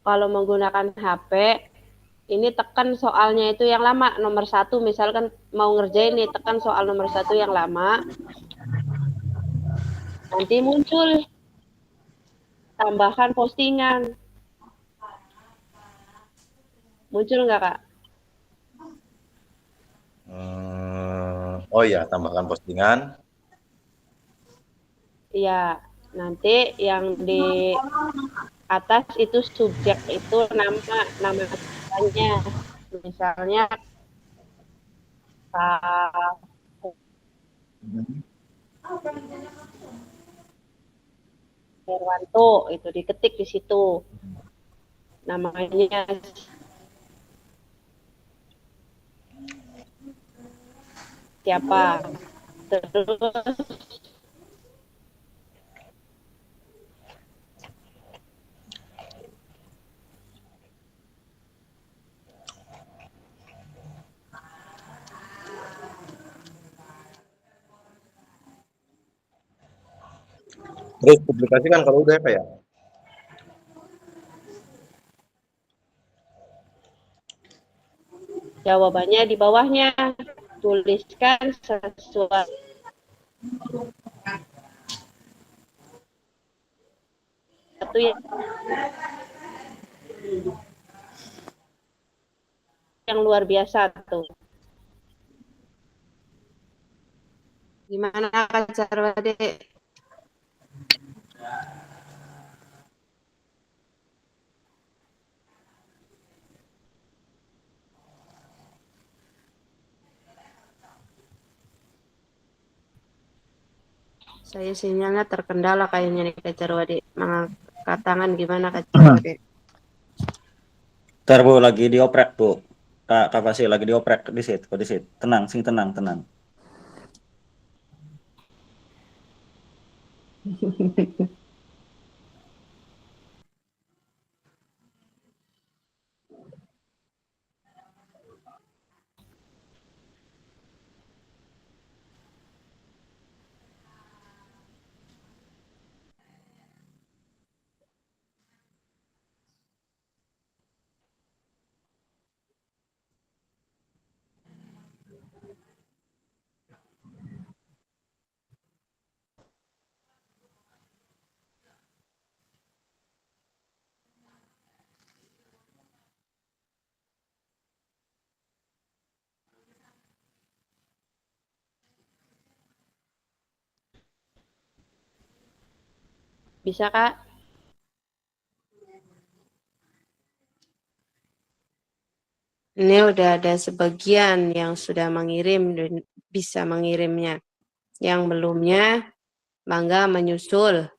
Kalau menggunakan HP, ini tekan soalnya itu yang lama, nomor 1 misalkan mau ngerjain nih, tekan soal nomor 1 yang lama. Nanti muncul tambahkan postingan. Muncul nggak Kak? Oh iya, tambahkan postingan. Iya, nanti yang di atas itu subjek itu nama ceritanya. Misalnya Kak Herwanto itu diketik di situ. Namanya siapa? Terus Terus publikasikan kalau udah apa ya? jawabannya di bawahnya. Tuliskan sesuatu yang luar biasa tuh. Gimana Kak Carwade? Saya sinyalnya terkendala kayaknya nih Kak Carwade. Mengangkat tangan gimana Kak Carwade? Ntar Bu lagi dioprek Bu. Kak Fasil lagi dioprek di situ, di situ. Tenang, sing tenang, tenang. Bisa, Kak? Ini udah ada sebagian yang sudah mengirim dan bisa mengirimnya. Yang belumnya, mangga menyusul.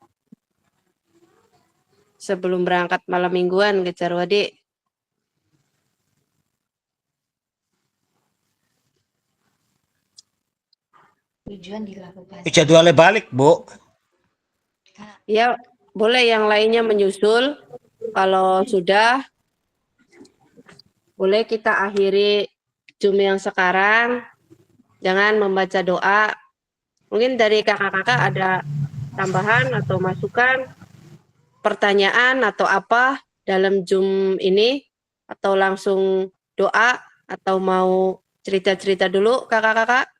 Sebelum berangkat malam mingguan ke Carwadi. Tujuan dilakukan. Jadwalnya balik, Bu. Ya, boleh yang lainnya menyusul. Kalau sudah, boleh kita akhiri Zoom yang sekarang. Jangan membaca doa. Mungkin dari kakak-kakak ada tambahan atau masukan, pertanyaan atau apa dalam Zoom ini, atau langsung doa, atau mau cerita-cerita dulu kakak-kakak?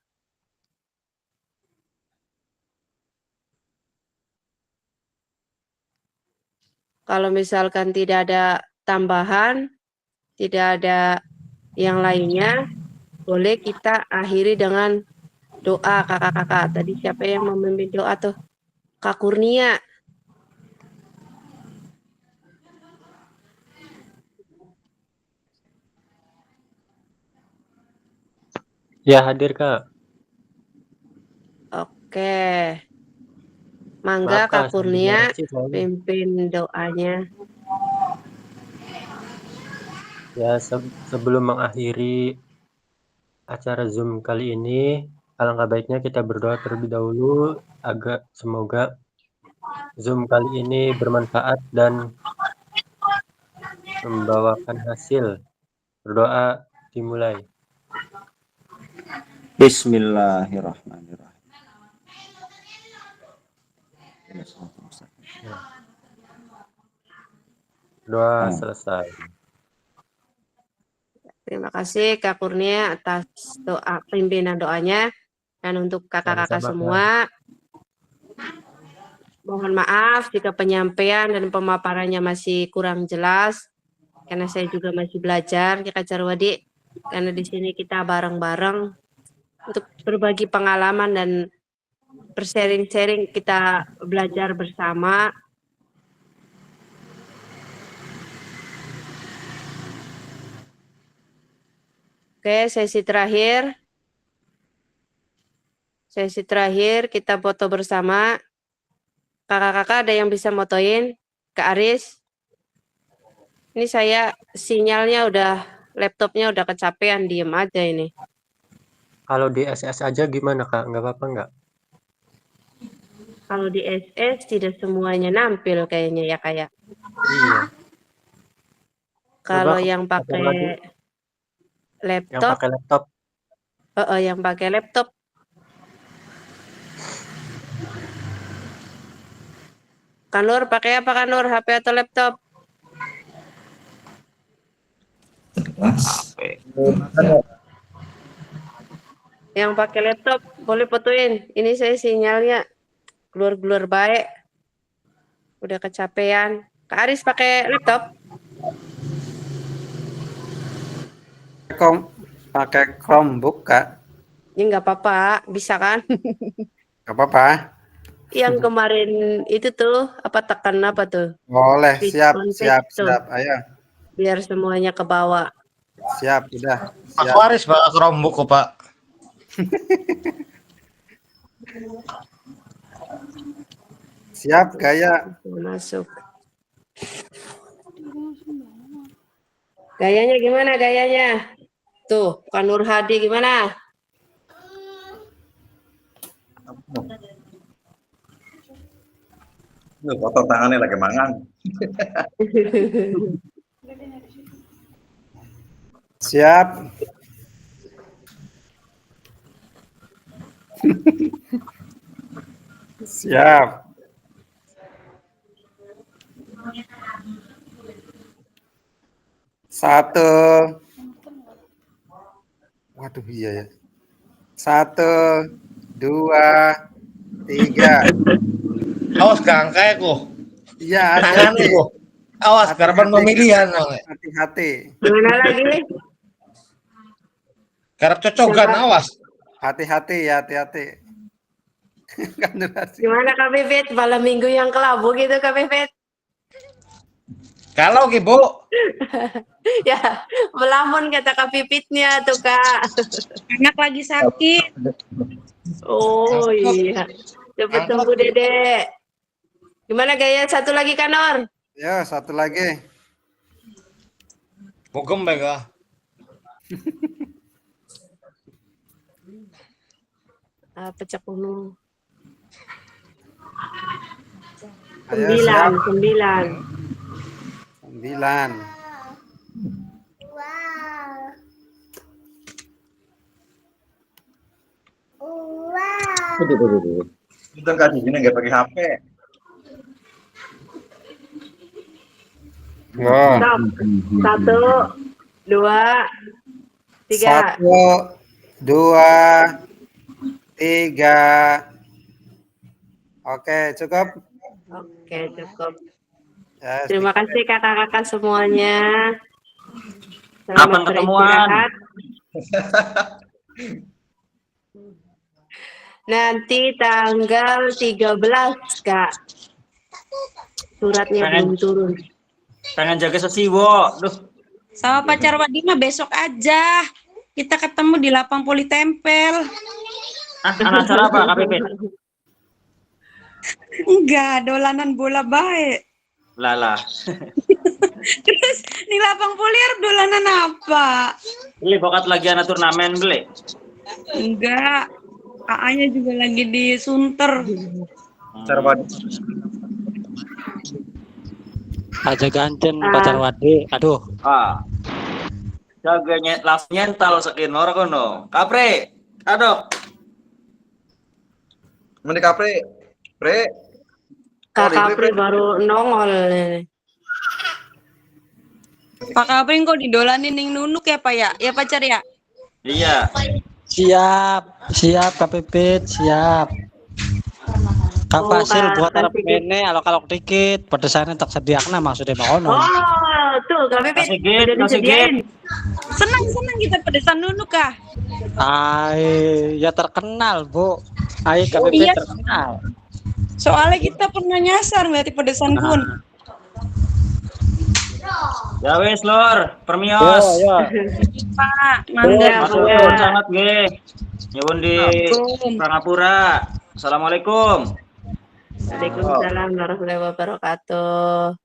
Kalau misalkan tidak ada tambahan, tidak ada yang lainnya, boleh kita akhiri dengan doa kakak-kakak. Tadi siapa yang memimpin doa tuh? Kak Kurnia. Ya, hadir, Kak. Oke. Mangga Maaf, Kak, Kak Kurnia durasi soalnya. pimpin doanya. Ya, sebelum mengakhiri acara Zoom kali ini, alangkah baiknya kita berdoa terlebih dahulu agar semoga Zoom kali ini bermanfaat dan membawakan hasil. Berdoa dimulai. Bismillahirrahmanirrahim. Ya. Doa selesai. Terima kasih Kak Kurnia atas doa pimpinan doanya, dan untuk kakak-kakak Sama-sama, semua, mohon maaf jika penyampaian dan pemaparannya masih kurang jelas, karena saya juga masih belajar Kak Carwadi, karena di sini kita bareng-bareng untuk berbagi pengalaman dan bersharing-sharing, kita belajar bersama. Oke, sesi terakhir. Sesi terakhir kita foto bersama. Kakak-kakak ada yang bisa motoin? Kak Aris? Ini saya sinyalnya udah, laptopnya udah kecapean, diem aja ini. Kalau di SS aja gimana, Kak? Nggak apa-apa nggak? Kalau di SS tidak semuanya nampil kayaknya ya, kayak. Iya. Kalau Coba yang kabar lagi. pakai Yang laptop, pakai laptop. yang pakai laptop. Kanur pakai apa Kanur? HP atau laptop? Yang pakai laptop boleh fotoin. Ini saya sinyalnya keluar-keluar baik. Udah kecapean. Kak Aris pakai laptop? Pakai Chromebook, Kak. Ya nggak apa-apa, bisa kan? Nggak apa-apa. Yang kemarin itu tuh, apa tekan apa tuh? Boleh, Speed siap, on siap, page tuh. siap. Ayo. Biar semuanya ke bawah. Siap, udah. Pak Waris Pak Chromebook kok, Pak. Siap, gaya. Masuk. Gayanya gimana gayanya? Tuh, Kanur Hadi gimana? Foto tangannya lagi mangan. Siap. Siap. Satu. Waduh, iya ya. 1, 2, 3. Awas gangkai ku. Iya, Tangan hati-hati. ku. Awas garapan pemilihan. Hati-hati. Gimana lagi? Garap cocokan, awas. Hati-hati ya, hati-hati. Kan durasi. Gimana Kak Pipit? Malam minggu yang kelabu gitu Kak Pipit? Kalau ke Bu. Ya, melamun kata Kak Pipitnya tuh Kak. Anak lagi sakit. Oh iya. Cepet sembuh Dede. Gimana gaya satu lagi Kanor? Ya, satu lagi. Bogem bega. Pecah kuno. Ayo, siap. 9. 9. Itu kan di sini nggak pakai HP. Go. Stop. 1, 2, 3. 1, 2, 3. Oke, cukup. Oke, cukup. Ya, Terima kasih kakak-kakak semuanya. Kapan ketemuan? beristirahat. Nanti tanggal 13, Kak. Suratnya belum turun. Pengen jaga sesiwo. Duh. Sama pacar Wadi mah besok aja. Kita ketemu di lapang poli tempel. Anak acara apa Kak Pipit? Enggak, dolanan bola baik. Lala. Terus di lapang poli harus dolanan apa? Beli pokat lagi anak turnamen beli. Enggak. AA-nya juga lagi disunter. Cara Wadi. Aja ganten pacar Wadi. Aduh. Jaga nyental sekinor kono. Kapre. Adok. Mending Kapre. Pre. Kak Kapri baru nongol nih. Pak Kapring kok didolanin Ning Nunuk ya Pak ya? Ya pacar ya? Iya. Siap Kak Pipit, siap. Kak Fasil buat arep mene alok-alok dikit, pedesannya tak sediakna maksudnya makono. Oh, tuh Kak Pipit udah disediain. Senang kita pedesan Nunuk kah? Ya terkenal, Bu. Kak Pipit terkenal. Soalnya kita pernah nyasar ngeliat pedesan pun. Ya wis Lur, permios. Yo. Pak, mangga. Masuk sangat nggih. Nyuwun di Pangapura. Assalamualaikum. Waalaikumsalam warahmatullahi wabarakatuh.